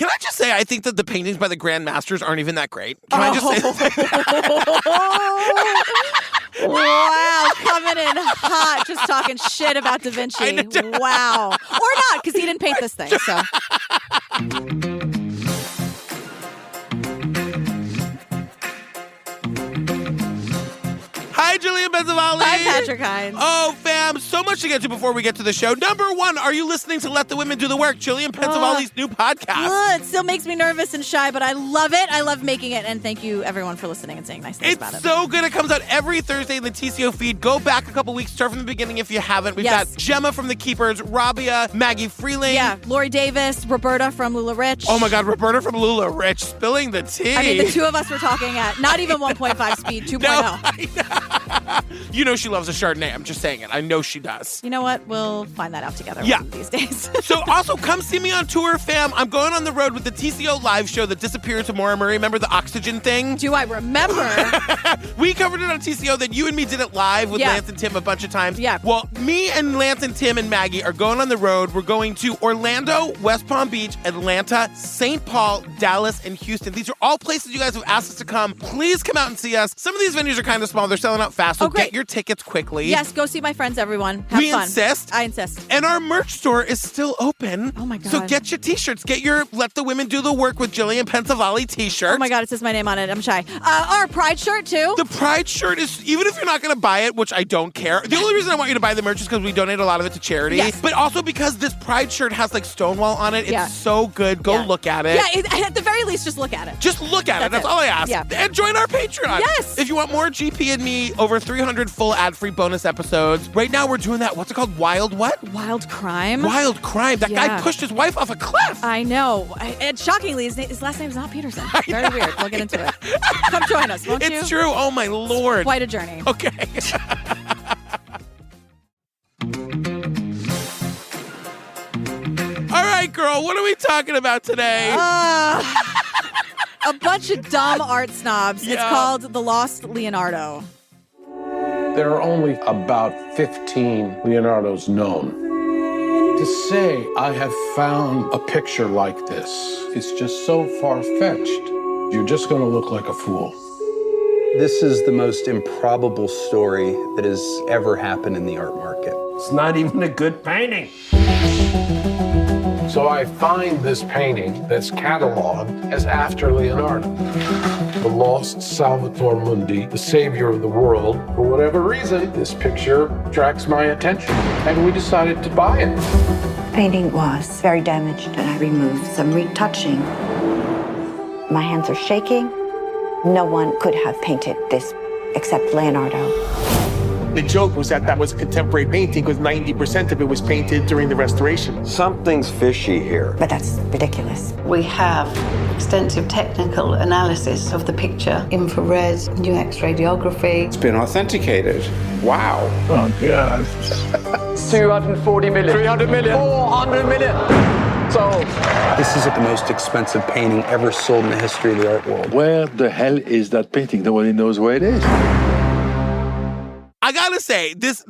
Can I just say, I think that the paintings by the Grandmasters aren't even that great. Can I just say Wow, coming in hot, just talking shit about Da Vinci. Wow. Or not, because he didn't paint this thing, so. Hi, Gillian Benzavalli. Hi, Patrick Hines. Oh, fam, so much to get to before we get to the show. Number one, are you listening to Let the Women Do the Work, Gillian Benzavalli's new podcast? It still makes me nervous and shy, but I love it. I love making it, and thank you, everyone, for listening and saying nice things about it. It's so good. It comes out every Thursday in the TCO feed. Go back a couple weeks, start from the beginning if you haven't. We've got Gemma from The Keepers, Rabia, Maggie Freeling. Yeah, Lori Davis, Roberta from Lula Rich. Oh, my God, Roberta from Lula Rich, spilling the tea. I mean, the two of us were talking at not even 1.5 speed, 2.0. No, you know she loves a Chardonnay. I'm just saying it. I know she does. You know what? We'll find that out together one of these days. So also come see me on tour, fam. I'm going on the road with the TCO live show, The Disappearance of MAURA. Remember the oxygen thing? Do I remember? We covered it on TCO, then you and me did it live with Lance and Tim a bunch of times. Yeah. Well, me and Lance and Tim and Maggie are going on the road. We're going to Orlando, West Palm Beach, Atlanta, St. Paul, Dallas, and Houston. These are all places you guys have asked us to come. Please come out and see us. Some of these venues are kind of small. They're selling out fast, so get your tickets quickly. Yes, go see my friends, everyone. Have fun. Insist. I insist. And our merch store is still open. Oh, my God. So get your t-shirts. Get your Let the Women Do the Work with Gillian Benzavalli t-shirt. Oh, my God, it says my name on it. I'm shy. Our Pride shirt, too. The Pride shirt is, even if you're not going to buy it, which I don't care. The only reason I want you to buy the merch is because we donate a lot of it to charity. Yes. But also because this Pride shirt has like Stonewall on it. It's so good. Go look at it. Yeah, at the very least, just look at it. Just look at it. That's all I ask. Yeah. And join our Patreon. Yes. If you want more GP and me, over 300 full ad-free bonus episodes. Right now we're doing that. What's it called? Wild what? Wild Crime. Wild Crime. That guy pushed his wife off a cliff. I know. And shockingly, his last name is not Peterson. Very weird. We'll get into it. Come join us, won't you? It's true. Oh, my Lord. Quite a journey. Okay. All right, girl. What are we talking about today? A bunch of dumb art snobs. It's called The Lost Leonardo. There are only about 15 Leonardos known. To say I have found a picture like this is just so far-fetched. You're just going to look like a fool. This is the most improbable story that has ever happened in the art market. It's not even a good painting. So I find this painting that's cataloged as after Leonardo. The lost Salvator Mundi, the savior of the world. For whatever reason, this picture attracts my attention, and we decided to buy it. The painting was very damaged, and I removed some retouching. My hands are shaking. No one could have painted this except Leonardo. The joke was that was a contemporary painting because 90% of it was painted during the restoration. Something's fishy here. But that's ridiculous. We have extensive technical analysis of the picture, infrared, new X-radiography. It's been authenticated. Wow. Oh, God. 240 million. 300 million. 400 million. So, this is the most expensive painting ever sold in the history of the art world. Where the hell is that painting? Nobody knows where it is. I gotta say, this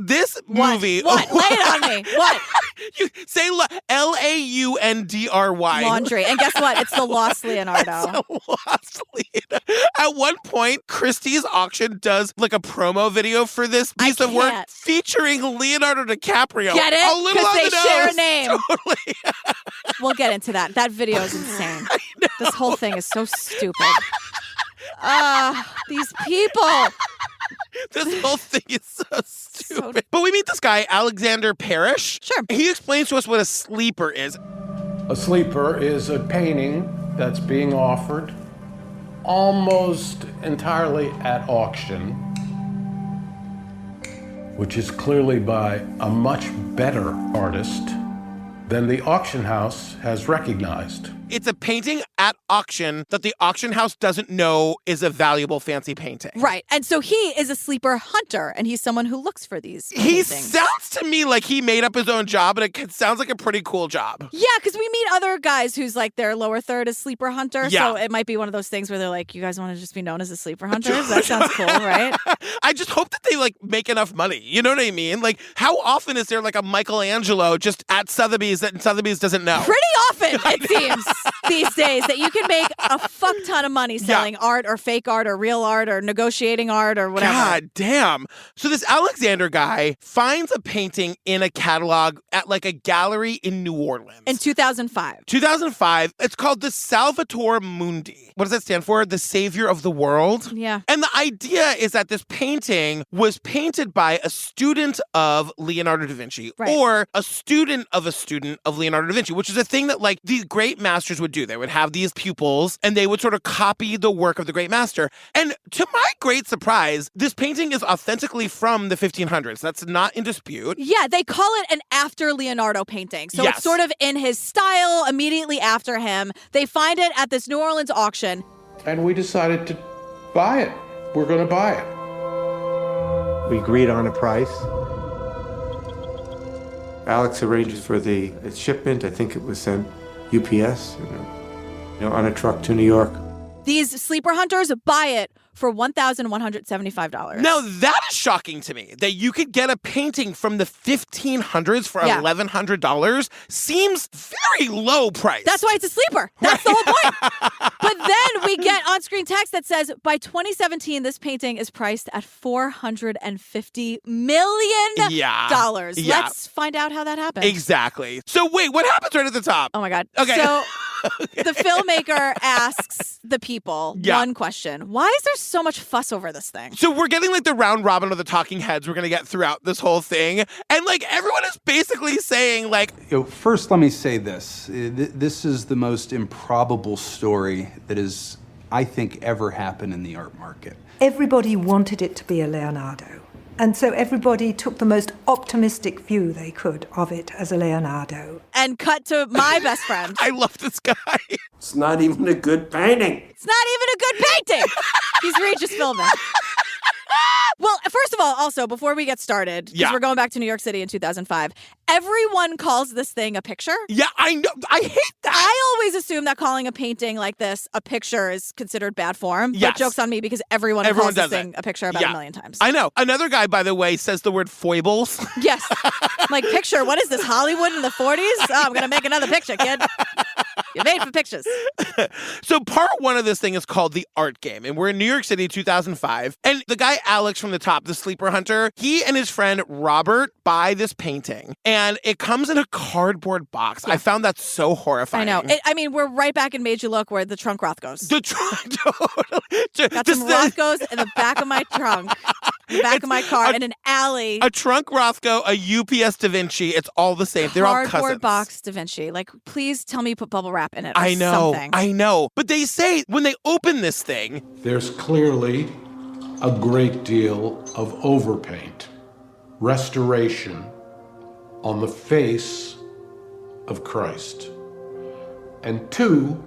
movie. What? Lay it on me. What? You say Laundry. Laundry. And guess what? It's the Lost Leonardo. It's the Lost Leonardo. At one point, Christie's auction does like a promo video for this piece of work featuring Leonardo DiCaprio. Get it? A little on they the share nose. a name. Totally. We'll get into that. That video is insane. This whole thing is so stupid. These people. This whole thing is so stupid. But we meet this guy, Alexander Parrish. Sure. He explains to us what a sleeper is. A sleeper is a painting that's being offered almost entirely at auction, which is clearly by a much better artist than the auction house has recognized. It's a painting at auction that the auction house doesn't know is a valuable fancy painting. Right. And so he is a sleeper hunter, and he's someone who looks for these He paintings. sounds to me like he made up his own job, and it sounds like a pretty cool job. Yeah, because we meet other guys whose like their lower third is sleeper hunter. Yeah. So it might be one of those things where they're like, you guys want to just be known as a sleeper hunters? That sounds cool, right? I just hope that they like make enough money. You know what I mean? Like, how often is there like a Michelangelo just at Sotheby's that Sotheby's doesn't know? Pretty often, it seems. these days that you can make a fuck ton of money selling art or fake art or real art or negotiating art or whatever. God damn. So this Alexander guy finds a painting in a catalog at like a gallery in New Orleans. In 2005. 2005. It's called the Salvator Mundi. What does that stand for? The Savior of the World? Yeah. And the idea is that this painting was painted by a student of Leonardo da Vinci or a student of Leonardo da Vinci, which is a thing that like these great masters would do. They would have these pupils and they would sort of copy the work of the great master. And to my great surprise, this painting is authentically from the 1500s. That's not in dispute. Yeah, they call it an after Leonardo painting. So it's sort of in his style, immediately after him. They find it at this New Orleans auction. And we decided to buy it. We're going to buy it. We agreed on a price. Alex arranges for the shipment. I think it was sent UPS, on a truck to New York. These sleeper hunters buy it for $1,175. Now, that is shocking to me, that you could get a painting from the 1500s for $1,100 seems very low price. That's why it's a sleeper. That's the whole point. But then we get on-screen text that says, by 2017, this painting is priced at $450 million. Yeah. Let's find out how that happened. Exactly. So wait, what happens right at the top? Oh, my God. Okay. So the filmmaker asks the people one question. Why is there so much fuss over this thing? So we're getting like the round robin of the talking heads we're going to get throughout this whole thing. And like everyone is basically saying like... First, let me say this. This is the most improbable story that has, I think, ever happened in the art market. Everybody wanted it to be a Leonardo. And so everybody took the most optimistic view they could of it as a Leonardo. And cut to my best friend. I love this guy. It's not even a good painting. It's not even a good painting. He's Regis filming. Well, first of all, also, before we get started, because we're going back to New York City in 2005, everyone calls this thing a picture. Yeah, I know. I hate that. I always assume that calling a painting like this a picture is considered bad form. Yes. But joke's on me because everyone calls this thing a picture about a million times. I know. Another guy, by the way, says the word foibles. Yes. Like, picture, what is this, Hollywood in the 40s? Oh, I'm going to make another picture, kid. You're made for pictures. So part one of this thing is called The Art Game, and we're in New York City, 2005. And the guy Alex from the top, the sleeper hunter, he and his friend Robert buy this painting, and it comes in a cardboard box. I found that so horrifying. I know. I mean, we're right back in Made You Look where the trunk Rothkos. The trunk, totally. Got some Rothkos in the back of my trunk. The back of my car in an alley. A trunk Rothko, a UPS Da Vinci. It's all the same. They're all cousins. Cardboard box Da Vinci. Like, please tell me you put bubble wrap in it. I know. Something. I know. But they say when they open this thing, there's clearly a great deal of overpaint, restoration on the face of Christ. And two,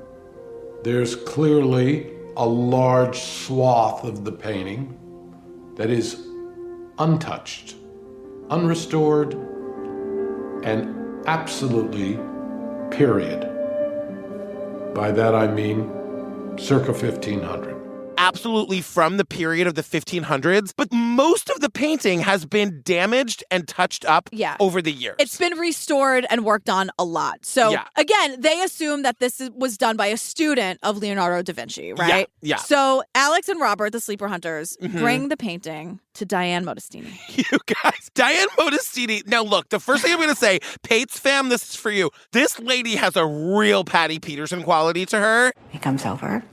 there's clearly a large swath of the painting that is untouched, unrestored, and absolutely period. By that I mean circa 1500. Absolutely from the period of the 1500s, but most of the painting has been damaged and touched up over the years. It's been restored and worked on a lot. So again, they assume that this was done by a student of Leonardo da Vinci, right? Yeah. So Alex and Robert, the sleeper hunters, bring the painting to Diane Modestini. You guys, Diane Modestini. Now look, the first thing I'm going to say, Pates fam, this is for you. This lady has a real Patty Peterson quality to her. He comes over,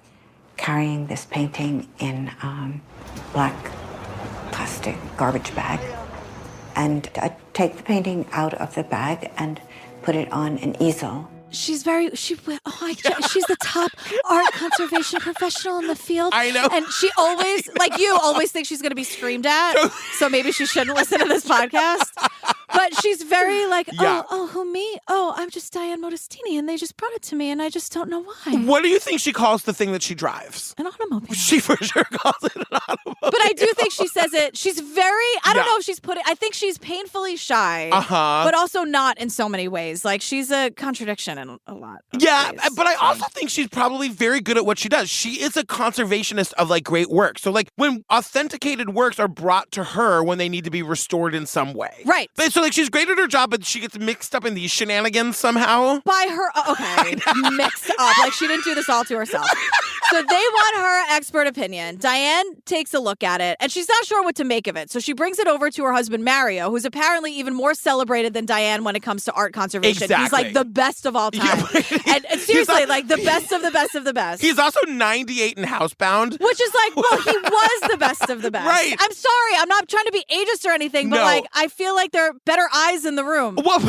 carrying this painting in black plastic garbage bag. And I take the painting out of the bag and put it on an easel. She's she's the top art conservation professional in the field. I know. And she always, like you, always thinks she's going to be screamed at. So maybe she shouldn't listen to this podcast. But she's very like, oh, who, me? Oh, I'm just Diane Modestini, and they just brought it to me, and I just don't know why. What do you think she calls the thing that she drives? An automobile. She for sure calls it an automobile. But I do think she says it. She's very, I don't know if she's I think she's painfully shy. But also not in so many ways. Like, she's a contradiction in a lot of ways. But I also think she's probably very good at what she does. She is a conservationist of, like, great work. So, like, when authenticated works are brought to her when they need to be restored in some way. Right. So like she's great at her job, but she gets mixed up in these shenanigans somehow. By her, okay, mixed up. Like she didn't do this all to herself. So they want her expert opinion. Diane takes a look at it, and she's not sure what to make of it. So she brings it over to her husband, Mario, who's apparently even more celebrated than Diane when it comes to art conservation. Exactly. He's like the best of all time. Yeah, and seriously, like the best of the best of the best. He's also 98 and housebound. Which is like, well, he was the best of the best. Right. I'm sorry. I'm not trying to be ageist or anything, but like, I feel like there are better eyes in the room. Well,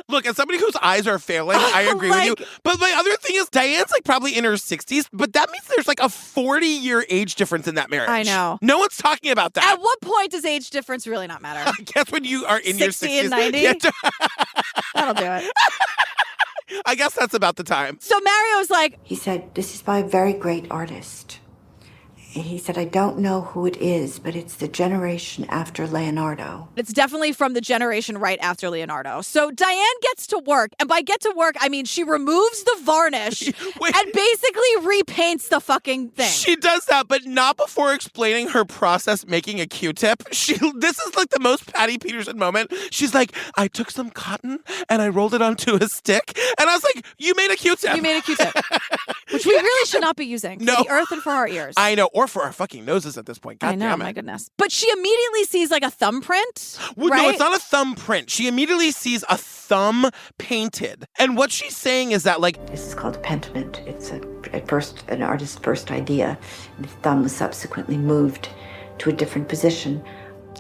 look, as somebody whose eyes are failing, I agree with you. But my other thing is Diane's like probably in her 60s, but that means there's like a 40-year age difference in that marriage. I know. No one's talking about that. At what point does age difference really not matter? I guess when you are in your 60s. 60 and 90? Yeah, That'll do it. I guess that's about the time. So Mario's like... He said, this is by a very great artist. He said, I don't know who it is, but it's the generation after Leonardo. It's definitely from the generation right after Leonardo. So Diane gets to work, and by get to work, I mean she removes the varnish and basically repaints the fucking thing. She does that, but not before explaining her process making a Q-tip. This is like the most Patty Peterson moment. She's like, I took some cotton and I rolled it onto a stick. And I was like, you made a Q-tip. You made a Q-tip. Which we really should not be using. No. For the earth and for our ears. I know, or for our fucking noses at this point. God I know, damn it. my goodness. But she immediately sees like a thumbprint, Well, right? No, it's not a thumbprint. She immediately sees a thumb painted. And what she's saying is that, like... This is called a pentiment. It's at first an artist's first idea. The thumb was subsequently moved to a different position.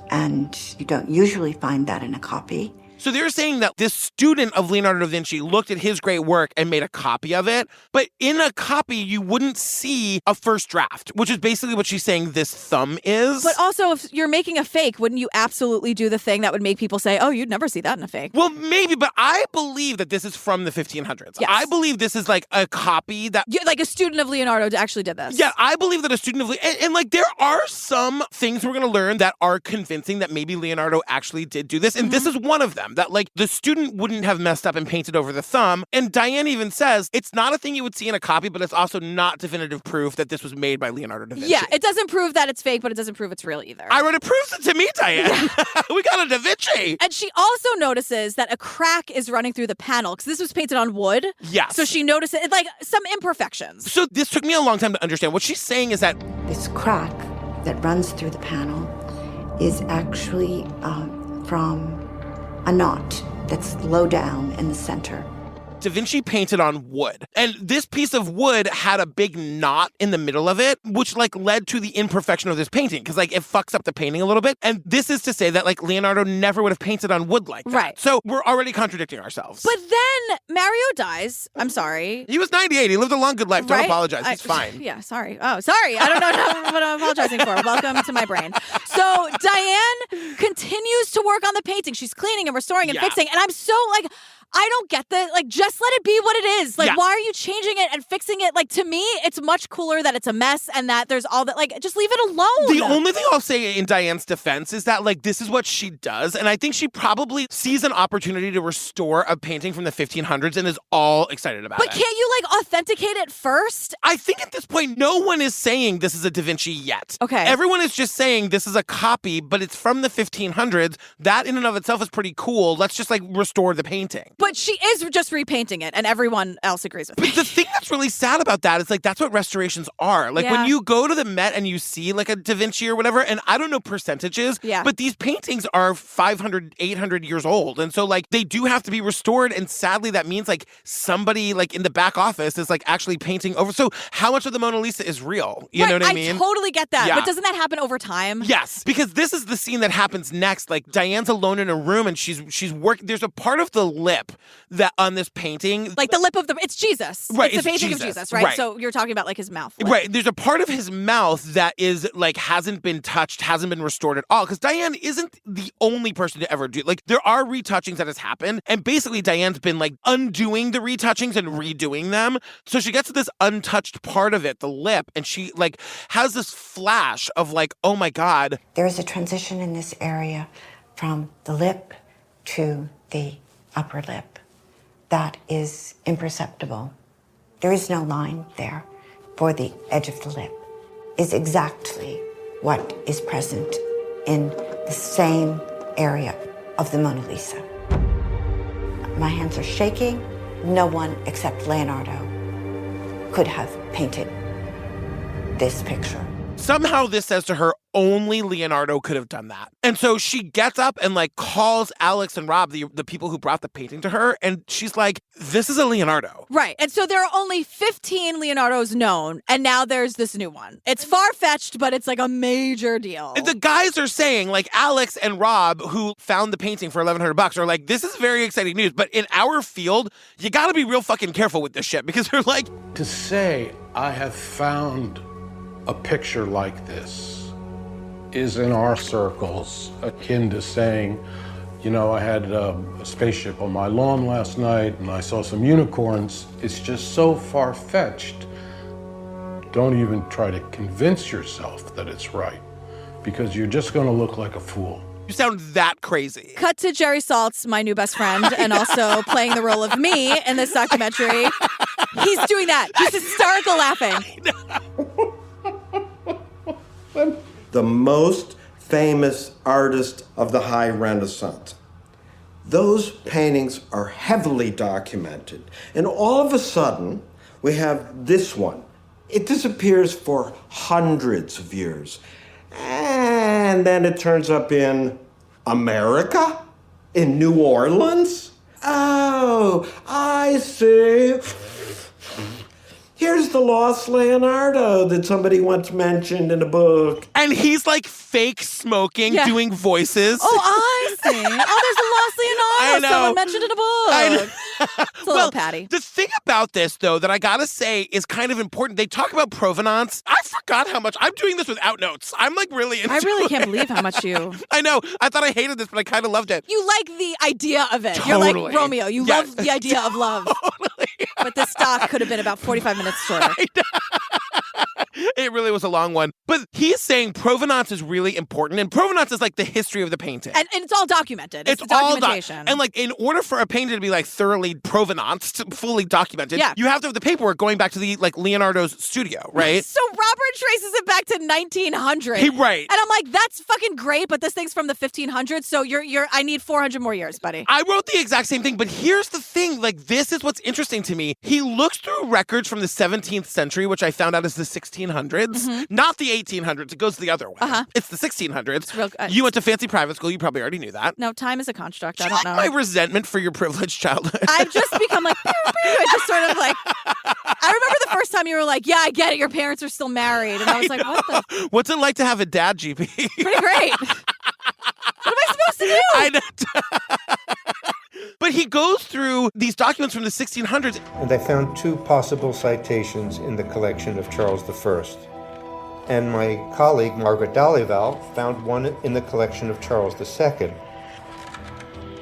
And you don't usually find that in a copy. So they're saying that this student of Leonardo da Vinci looked at his great work and made a copy of it. But in a copy, you wouldn't see a first draft, which is basically what she's saying this thumb is. But also, if you're making a fake, wouldn't you absolutely do the thing that would make people say, oh, you'd never see that in a fake? Well, maybe, but I believe that this is from the 1500s. Yes. I believe this is like a copy that... Like a student of Leonardo actually did this. Yeah, I believe that a student of... And like, there are some things we're going to learn that are convincing that maybe Leonardo actually did do this. And this is one of them. That, like, the student wouldn't have messed up and painted over the thumb. And Diane even says it's not a thing you would see in a copy, but it's also not definitive proof that this was made by Leonardo da Vinci. Yeah, it doesn't prove that it's fake, but it doesn't prove it's real either. I wrote it proves it to me, Diane. Yeah. We got a Da Vinci. And she also notices that a crack is running through the panel because this was painted on wood. Yes. So she notices like some imperfections. So this took me a long time to understand. What she's saying is that this crack that runs through the panel is actually from a knot that's low down in the center. Da Vinci painted on wood. And this piece of wood had a big knot in the middle of it, which like led to the imperfection of this painting because like it fucks up the painting a little bit. And this is to say that like Leonardo never would have painted on wood like that. Right. So we're already contradicting ourselves. But then Mario dies. I'm sorry. He was 98. He lived a long, good life. Don't Right? apologize. He's fine. Yeah, sorry. Oh, sorry. I don't know what I'm apologizing for. Welcome to my brain. So Diane continues to work on the painting. She's cleaning and restoring and fixing. And I'm so like... I don't get that. Like, just let it be what it is. Like, why are you changing it and fixing it? Like, to me, it's much cooler that it's a mess and that there's all that. Like, just leave it alone. The only thing I'll say in Diane's defense is that, like, this is what she does. And I think she probably sees an opportunity to restore a painting from the 1500s and is all excited about it. But can't you, like, authenticate it first? I think at this point, no one is saying this is a Da Vinci yet. Okay. Everyone is just saying this is a copy, but it's from the 1500s. That in and of itself is pretty cool. Let's just, like, restore the painting. But she is just repainting it, and everyone else agrees with me. But the thing that's really sad about that is, like, that's what restorations are. Like, when you go to the Met and you see, like, a Da Vinci or whatever, and I don't know percentages, but these paintings are 500, 800 years old. And so, like, they do have to be restored, and sadly, that means, like, somebody, like, in the back office is, like, actually painting over. So how much of the Mona Lisa is real? You know what I mean? I totally get that. Yeah. But doesn't that happen over time? Yes, because this is the scene that happens next. Like, Diane's alone in a room, and she's working. There's a part of the lip that on this painting, like the lip of it's Jesus, right? It's the painting of Jesus, right? So you're talking about like his mouth, lip. Right? There's a part of his mouth that is like hasn't been touched, hasn't been restored at all. Because Diane isn't the only person to ever do. Like there are retouchings that has happened, and basically Diane's been like undoing the retouchings and redoing them. So she gets to this untouched part of it, the lip, and she like has this flash of like, oh my God, there is a transition in this area from the lip to the upper lip. That is imperceptible. There is no line there for the edge of the lip. Is exactly what is present in the same area of the Mona Lisa. My hands are shaking. No one except Leonardo could have painted this picture. Somehow this says to her, only Leonardo could have done that. And so she gets up and like calls Alex and Rob, the people who brought the painting to her, and she's like, this is a Leonardo. Right. And so there are only 15 Leonardos known, and now there's this new one. It's far-fetched, but it's like a major deal. And the guys are saying, like Alex and Rob, who found the painting for $1,100, are like, this is very exciting news, but in our field, you gotta be real fucking careful with this shit, because they're like... To say I have found a picture like this is in our circles akin to saying, you know, I had a spaceship on my lawn last night and I saw some unicorns. It's just so far-fetched. Don't even try to convince yourself that it's right, because you're just gonna look like a fool. You sound that crazy. Cut to Jerry Saltz, my new best friend, and also playing the role of me in this documentary. He's doing that. He's hysterical laughing. The most famous artist of the High Renaissance. Those paintings are heavily documented. And all of a sudden, we have this one. It disappears for hundreds of years. And then it turns up in America? In New Orleans? Oh, I see. Here's the Lost Leonardo that somebody once mentioned in a book. And he's like fake smoking, doing voices. Oh, I see. Oh, there's a Lost Leonardo. Someone mentioned in a book. It's a little Patty. The thing about this, though, that I gotta say is kind of important. They talk about provenance. I forgot how much. I'm doing this without notes. I'm like really into it. I really can't believe how much you... I know. I thought I hated this, but I kind of loved it. You like the idea of it. Totally. You're like Romeo. You love the idea of love. Totally. But the stock could have been about 45 minutes shorter. It really was a long one. But he's saying provenance is really important. And provenance is like the history of the painting. And it's all documented. It's all documentation. And like in order for a painting to be like thoroughly provenanced, fully documented, you have to have the paperwork going back to the like Leonardo's studio, right? So Robert traces it back to 1900. Right. And I'm like, that's fucking great, but this thing's from the 1500s, so I need 400 more years, buddy. I wrote the exact same thing, but here's the thing, like this is what's interesting to me. He looks through records from the 17th century, which I found out is the 1600s, not the 1800s. It goes the other way. It's the 1600s. You went to fancy private school. You probably already knew that. No, time is a construct. I don't know. My resentment for your privileged childhood. I've just become like, I just sort of like, I remember the first time you were like, yeah, I get it. Your parents are still married. And I was like, what the? What's it like to have a dad, GP? Pretty great. What am I supposed to do? I know. But he goes through these documents from the 1600s. And I found two possible citations in the collection of Charles I. And my colleague, Margaret Dalrymple, found one in the collection of Charles II.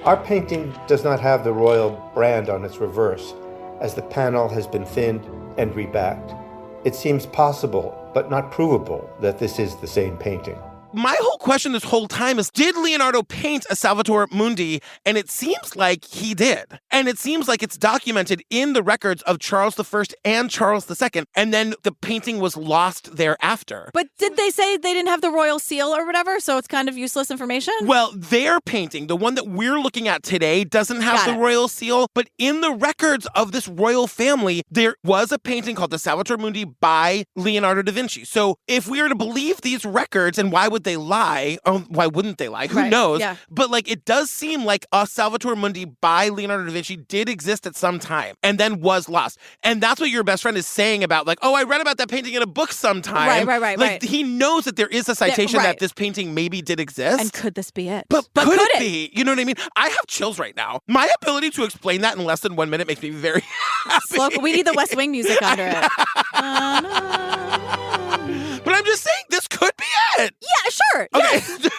Our painting does not have the royal brand on its reverse, as the panel has been thinned and rebacked. It seems possible, but not provable, that this is the same painting. My whole question this whole time is, did Leonardo paint a Salvator Mundi? And it seems like he did. And it seems like it's documented in the records of Charles I and Charles II. And then the painting was lost thereafter. But did they say they didn't have the royal seal or whatever? So it's kind of useless information? Well, their painting, the one that we're looking at today, doesn't have the royal seal. But in the records of this royal family, there was a painting called the Salvator Mundi by Leonardo da Vinci. So if we are to believe these records, and why would they lie? Oh, why wouldn't they lie? Who knows? Yeah. But like, it does seem like a Salvator Mundi by Leonardo da Vinci did exist at some time and then was lost. And that's what your best friend is saying about like, oh, I read about that painting in a book sometime. Right. Like he knows that there is a citation that this painting maybe did exist. And could this be it? But could it be? You know what I mean? I have chills right now. My ability to explain that in less than 1 minute makes me very happy. Slow. We need the West Wing music under it. But I'm just saying, this could be it. Yeah, sure. Okay. Yes.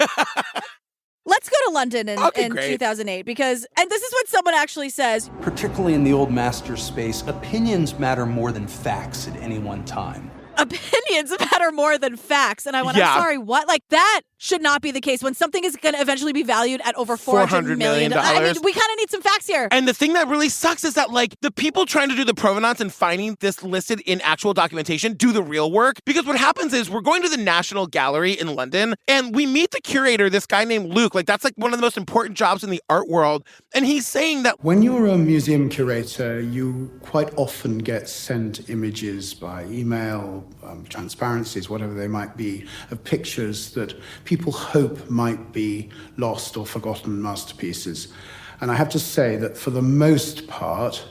Let's go to London in 2008 because, and this is what someone actually says. Particularly in the old master space, opinions matter more than facts at any one time. opinions matter more than facts. And I went, Yeah. I'm sorry, what? Like, that should not be the case when something is going to eventually be valued at over $400 million. I mean, we kind of need some facts here. And the thing that really sucks is that, like, the people trying to do the provenance and finding this listed in actual documentation do the real work. Because what happens is we're going to the National Gallery in London, and we meet the curator, this guy named Luke. Like, that's like one of the most important jobs in the art world. And he's saying that when you're a museum curator, you quite often get sent images by email, transparencies, whatever they might be, of pictures that people hope might be lost or forgotten masterpieces. And I have to say that for the most part,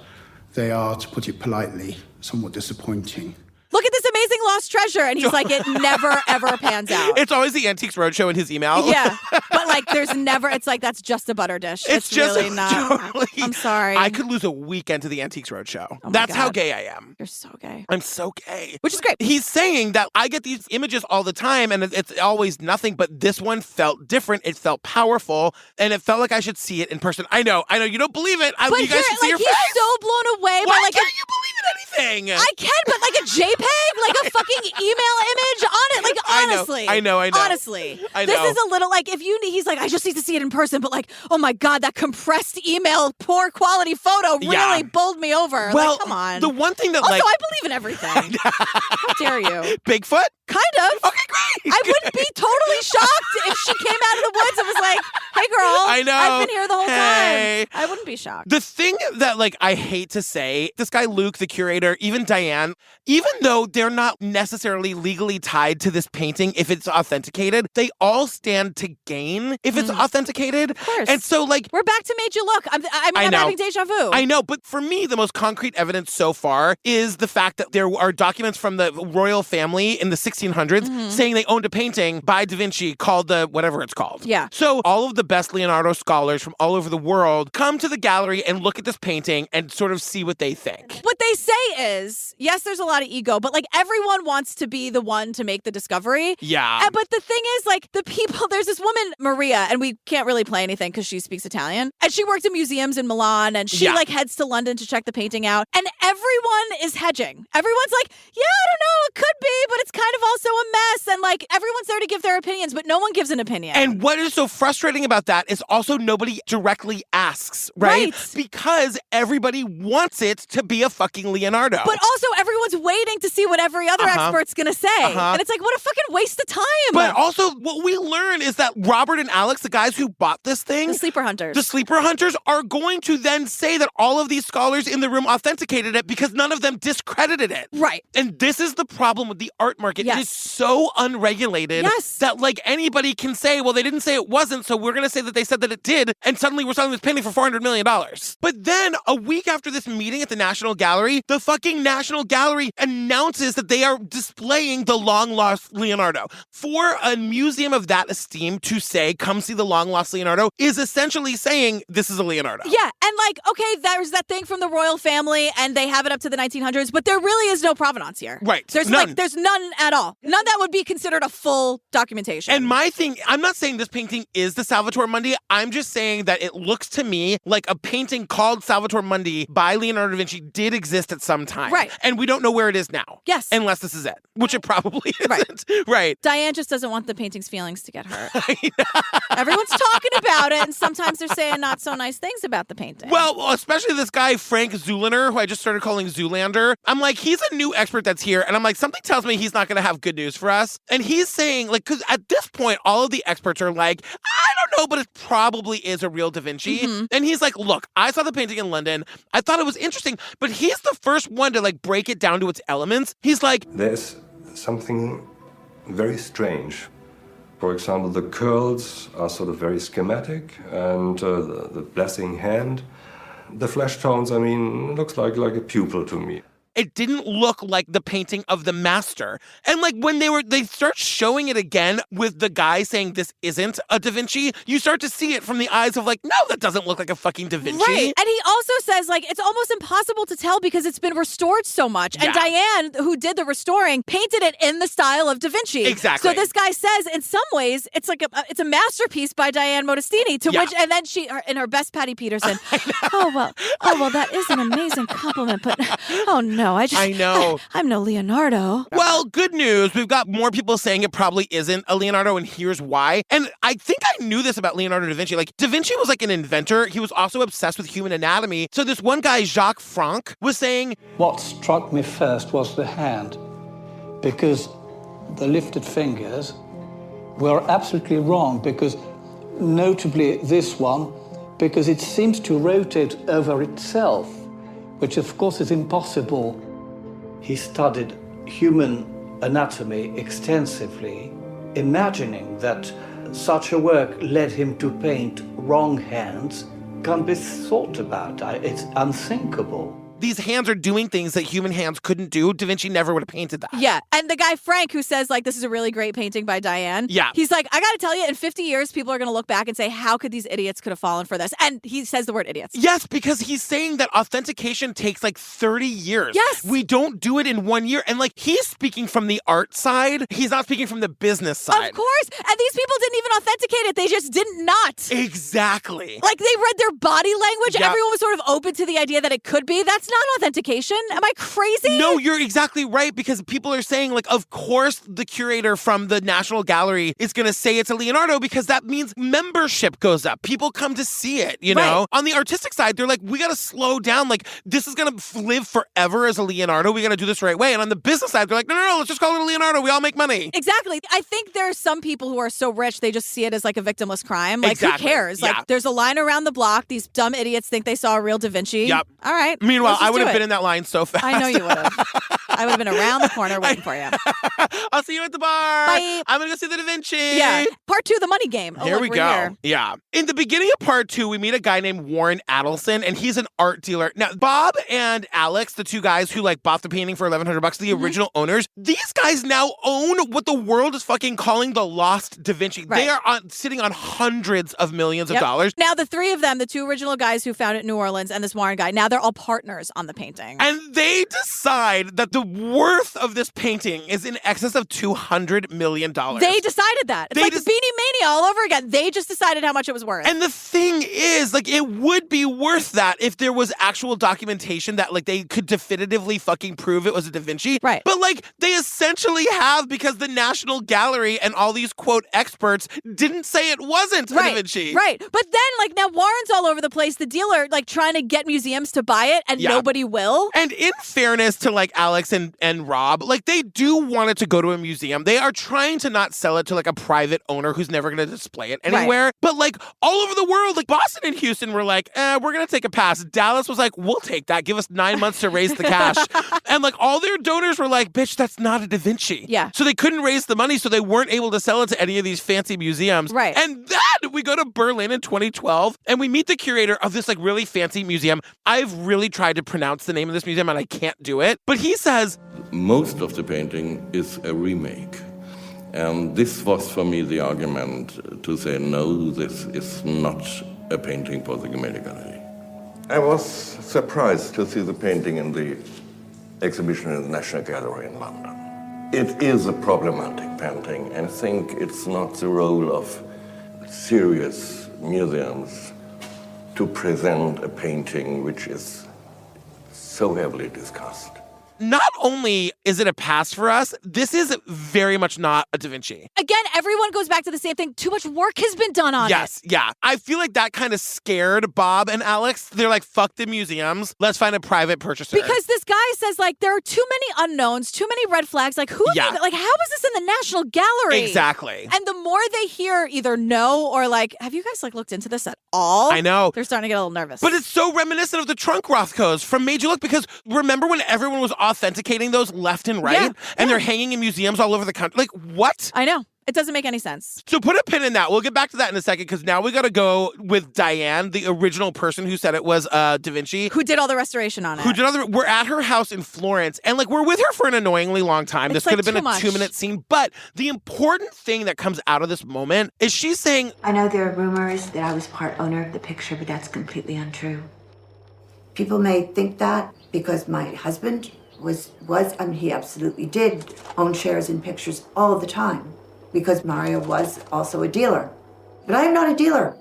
they are, to put it politely, somewhat disappointing. Look at this amazing lost treasure. And he's like, it never, ever pans out. It's always the Antiques Roadshow in his email. Yeah. But like, there's never, it's like, that's just a butter dish. It's just really not. Totally, I'm sorry. I could lose a weekend to the Antiques Roadshow. Oh my That's God. how gay I am. You're so gay. I'm so gay. Which is great. He's saying that I get these images all the time and it's always nothing, but this one felt different. It felt powerful and it felt like I should see it in person. I know. You don't believe it. But you guys should see your he's face. so blown away by Why like can't you believe in anything? I can, but like a JPEG, like a fucking email image on it. Like, honestly. I know. Honestly. I This know. is a little like, he's like, I just need to see it in person, but like, oh my God, that compressed email, poor quality photo really bowled me over. Well, like, come on. the one thing that also, like... I believe in everything. How dare you? Bigfoot? Kind of. Okay, great. I wouldn't be totally shocked if she came out of the woods and was like, hey girl, I know. I've been here the whole Hey. time. I wouldn't be shocked. The thing that, like, I hate to say, this guy Luke, the curator, even Diane, even though they're not necessarily legally tied to this painting if it's authenticated, they all stand to gain if it's authenticated. Of course. And so, like... We're back to Made You Look. I'm having deja vu. I know, but for me, the most concrete evidence so far is the fact that there are documents from the royal family in the 1600s saying they owned a painting by Da Vinci called the whatever it's called. Yeah. So all of the best Leonardo scholars from all over the world come to the gallery and look at this painting and sort of see what they think. What they say is, yes, there's a lot of ego, but like everyone wants to be the one to make the discovery. Yeah. But the thing is, like, the people, there's this woman, Maria, and we can't really play anything because she speaks Italian. And she worked in museums in Milan, and she like heads to London to check the painting out. And everyone is hedging. Everyone's like, yeah, I don't know, it could be, but it's kind of also a mess. And like, everyone's there to give their opinions, but no one gives an opinion. And what is so frustrating about that is also nobody directly asks, right? Because everybody wants it to be a fucking Leonardo. But also, everyone's waiting to see what every other expert's going to say. And it's like, what a fucking waste of time. But also, what we learn is that Robert and Alex, the guys who bought this thing, the sleeper hunters, are going to then say that all of these scholars in the room authenticated it because none of them discredited it. Right. And this is the problem with the art market. It is so unregulated that like anybody can say, well, they didn't say it wasn't, so we're going to say that they said that it did, and suddenly we're selling this painting for $400 million. But then a week after this meeting at the National Gallery, the fucking National Gallery announces that they are displaying the long-lost Leonardo. For a museum of that esteem to say, come see the long-lost Leonardo, is essentially saying this is a Leonardo. Yeah, and like, okay, there's that thing from the royal family, and they have it up to the 1900s, but there really is no provenance here. Right. There's none. there's none at all. None that would be considered a full documentation. And my thing, I'm not saying this painting is the Salvator Mundi. I'm just saying that it looks to me like a painting called Salvator Mundi by Leonardo da Vinci did exist at some time. Right. And we don't know where it is now. Yes. Unless this is it, which it probably isn't. Right. Diane just doesn't want the painting's feelings to get hurt. Everyone's talking about it, and sometimes they're saying not so nice things about the painting. Well, especially this guy, Frank Zoolander, who I just started calling Zoolander. I'm like, he's a new expert that's here. And I'm like, something tells me he's not going to have good news for us. And he's saying, like, because at this point, all of the experts are like, I don't know, but it probably is a real Da Vinci. And he's like, look, I saw the painting in London. I thought it was interesting, but he's the first one to like break it down to its elements. He's like, there's something very strange. For example, the curls are sort of very schematic, and the blessing hand. The flesh tones, I mean, looks like a pupil to me. It didn't look like the painting of the master. And like when they start showing it again with the guy saying this isn't a Da Vinci, you start to see it from the eyes of like, no, that doesn't look like a fucking Da Vinci. Right. And he also says like, it's almost impossible to tell because it's been restored so much. And Diane, who did the restoring, painted it in the style of Da Vinci. Exactly. So this guy says in some ways, it's like it's a masterpiece by Diane Modestini, to which, and then she, in her best Patty Peterson, oh, well, that is an amazing compliment, but oh no. know. I know. I'm no Leonardo. Well, good news. We've got more people saying it probably isn't a Leonardo, and here's why. And I think I knew this about Leonardo da Vinci. Like, Da Vinci was like an inventor. He was also obsessed with human anatomy. So this one guy, Jacques Franck, was saying, what struck me first was the hand, because the lifted fingers were absolutely wrong, because notably this one, because it seems to rotate over itself, which of course is impossible. He studied human anatomy extensively, imagining that such a work led him to paint wrong hands can't be thought about. It's unthinkable. These hands are doing things that human hands couldn't do. Da Vinci never would have painted that. Yeah. And the guy, Frank, who says, like, this is a really great painting by Diane. Yeah. He's like, I got to tell you, in 50 years, people are going to look back and say, how could these idiots could have fallen for this? And he says the word idiots. Yes, because he's saying that authentication takes like 30 years. Yes. We don't do it in 1 year. And like, he's speaking from the art side. He's not speaking from the business side. Of course. And these people didn't even authenticate it. They just didn't not. Exactly. Like, they read their body language. Yep. Everyone was sort of open to the idea that it could be. That's not authentication. Am I crazy? No, you're exactly right, because people are saying, like, of course the curator from the National Gallery is going to say it's a Leonardo, because that means membership goes up. People come to see it, you know? On the artistic side, they're like, we got to slow down. Like, this is going to live forever as a Leonardo. We got to do this the right way. And on the business side, they're like, no, let's just call it a Leonardo. We all make money. Exactly. I think there are some people who are so rich, they just see it as like a victimless crime. Like, exactly. Who cares? Like, there's a line around the block. These dumb idiots think they saw a real Da Vinci. Yep. All right. Meanwhile, I would have been in that line so fast. I know you would have. I would have been around the corner waiting for you. I'll see you at the bar. Bye. I'm going to go see the Da Vinci. Yeah. Part 2, the money game. Here we go. Here. Yeah. In the beginning of part 2, we meet a guy named Warren Adelson, and he's an art dealer. Now, Bob and Alex, the two guys who like bought the painting for $1,100, the original owners, these guys now own what the world is fucking calling the Lost Da Vinci. Right. They are sitting on hundreds of millions of dollars. Now, the three of them, the two original guys who found it in New Orleans and this Warren guy, now they're all partners on the painting. And they decide that the worth of this painting is in excess of $200 million. They decided that. It's like Beanie Mania all over again. They just decided how much it was worth. And the thing is, like, it would be worth that if there was actual documentation that, like, they could definitively fucking prove it was a Da Vinci. Right. But, like, they essentially have, because the National Gallery and all these, quote, experts didn't say it wasn't a Da Vinci. Right. But then, like, now Warren's all over the place. The dealer, like, trying to get museums to buy it, and nobody will. And in fairness to, like, Alex and Rob, like, they do want it to go to a museum. They are trying to not sell it to, like, a private owner who's never going to display it anywhere. Right. But, like, all over the world, like, Boston and Houston were like, we're going to take a pass. Dallas was like, we'll take that. Give us 9 months to raise the cash. And, like, all their donors were like, bitch, that's not a Da Vinci. Yeah. So they couldn't raise the money, so they weren't able to sell it to any of these fancy museums. Right. And then we go to Berlin in 2012, and we meet the curator of this, like, really fancy museum. I've really tried to pronounce the name of this museum, and I can't do it. But he says, most of the painting is a remake. And this was for me the argument to say, no, this is not a painting for the Gemäldegalerie Gallery. I was surprised to see the painting in the exhibition in the National Gallery in London. It is a problematic painting, and I think it's not the role of serious museums to present a painting which is so heavily discussed. Not only is it a pass for us, this is very much not a Da Vinci. Again, everyone goes back to the same thing. Too much work has been done on it. Yes, yeah. I feel like that kind of scared Bob and Alex. They're like, fuck the museums. Let's find a private purchaser. Because this guy says, like, there are too many unknowns, too many red flags. Like, who? Yeah. Like, how is this in the National Gallery? Exactly. And the more they hear either no or like, have you guys like looked into this at all? I know. They're starting to get a little nervous. But it's so reminiscent of the trunk Rothkos from Major Look, because remember when everyone was authenticating those left and right? And they're hanging in museums all over the country? Like, what? I know. It doesn't make any sense. So put a pin in that. We'll get back to that in a second, because now we got to go with Diane, the original person who said it was Da Vinci. Who did all the restoration on it. We're at her house in Florence, and like we're with her for an annoyingly long time. This could have been a 2-minute scene. But the important thing that comes out of this moment is she's saying, I know there are rumors that I was part owner of the picture, but that's completely untrue. People may think that because my husband he absolutely did own shares in pictures all the time, because Mario was also a dealer. But I am not a dealer.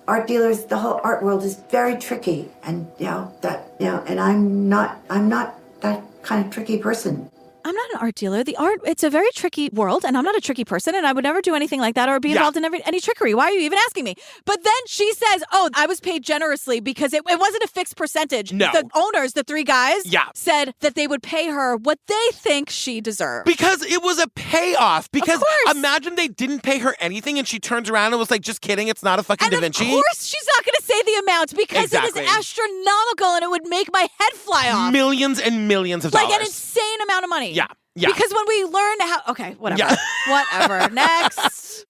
Art dealers, the whole art world is very tricky, and and I'm not that kind of tricky person. I'm not an art dealer. It's a very tricky world, and I'm not a tricky person, and I would never do anything like that or be involved in any trickery. Why are you even asking me? But then she says, I was paid generously because it wasn't a fixed percentage. No. The owners, the three guys, said that they would pay her what they think she deserved. Because it was a payoff. Because imagine they didn't pay her anything and she turns around and was like, just kidding, it's not a fucking Da Vinci. Of course she's not going to say the amount because it is astronomical and it would make my head fly off. Millions and millions of dollars. Like an insane amount of money. Yeah. Because when we learn how... Okay, whatever. Yeah. Whatever. Next.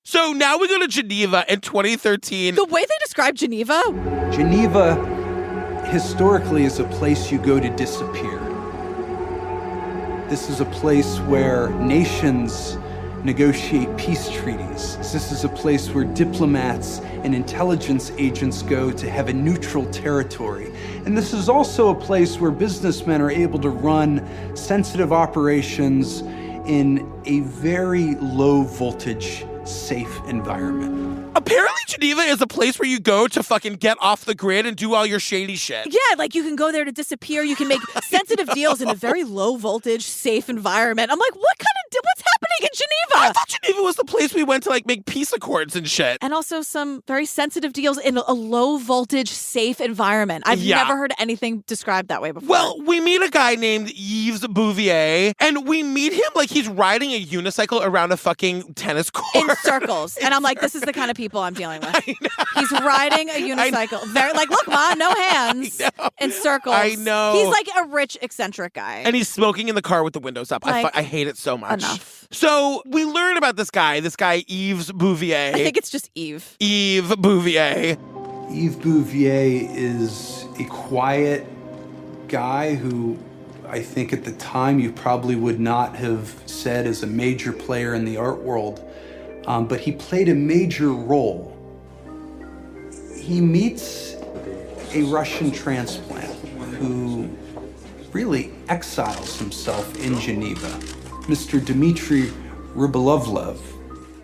So now we go to Geneva in 2013. The way they describe Geneva... Geneva, historically, is a place you go to disappear. This is a place where nations negotiate peace treaties. This is a place where diplomats and intelligence agents go to have a neutral territory. And this is also a place where businessmen are able to run sensitive operations in a very low voltage, safe environment. Apparently Geneva is a place where you go to fucking get off the grid and do all your shady shit. Yeah, like you can go there to disappear. You can make sensitive deals in a very low voltage, safe environment. I'm like, what's happening in Geneva? I thought Geneva was the place we went to like make peace accords and shit. And also some very sensitive deals in a low voltage, safe environment. I've never heard anything described that way before. Well, we meet a guy named Yves Bouvier, and we meet him like he's riding a unicycle around a fucking tennis court. In circles. And I'm like, this is the kind of people I'm dealing with. He's riding a unicycle. Very like, look, Ma, no hands. In circles. I know. He's like a rich, eccentric guy. And he's smoking in the car with the windows up. Like, I hate it so much. Enough. So we learn about this guy Yves Bouvier. I think it's just Yves. Yves Bouvier. Yves Bouvier is a quiet guy who I think at the time you probably would not have said is a major player in the art world, but he played a major role. He meets a Russian transplant who really exiles himself in Geneva, Mr. Dmitry Rybolovlev.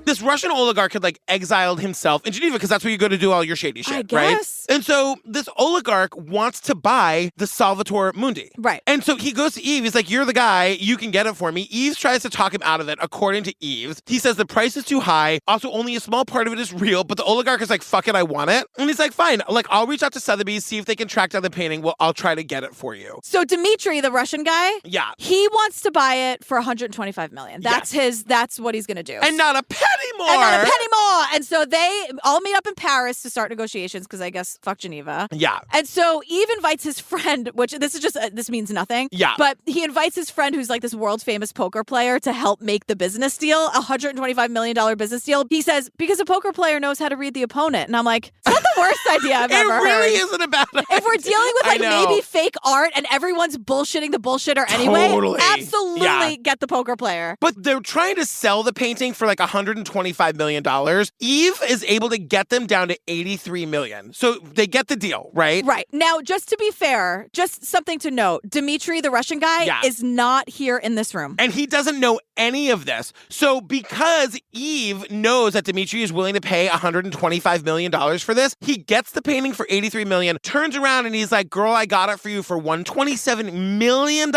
This Russian oligarch had like exiled himself in Geneva because that's where you go to do all your shady shit, I guess. right? And so this oligarch wants to buy the Salvator Mundi. Right. And so he goes to Yves. He's like, you're the guy. You can get it for me. Yves tries to talk him out of it. According to Yves, he says the price is too high. Also, only a small part of it is real. But the oligarch is like, fuck it, I want it. And he's like, fine. Like, I'll reach out to Sotheby's, see if they can track down the painting. Well, I'll try to get it for you. So Dmitry, the Russian guy, he wants to buy it for $125 million. That's what he's going to do. And not a penny more. And not a penny more. And so they all meet up in Paris to start negotiations because I guess fuck Geneva. Yeah. And so Yves invites his friend, which this means nothing. Yeah. But he invites his friend who's like this world famous poker player to help make the business deal, $125 million business deal. He says, because a poker player knows how to read the opponent. And I'm like, it's not the worst idea I've ever heard. It really isn't a bad idea. If we're dealing with like maybe fake art and everyone's bullshitting the bullshitter anyway, absolutely get the poker player. But they're trying to sell the painting for like $125 million. Yves is able to get them down to $83 million. So they get the deal, right? Right. Now, just to be fair, just something to note, Dmitry, the Russian guy, is not here in this room. And he doesn't know any of this. So because Yves knows that Dmitry is willing to pay $125 million for this, he gets the painting for $83 million, turns around and he's like, girl, I got it for you for $127 million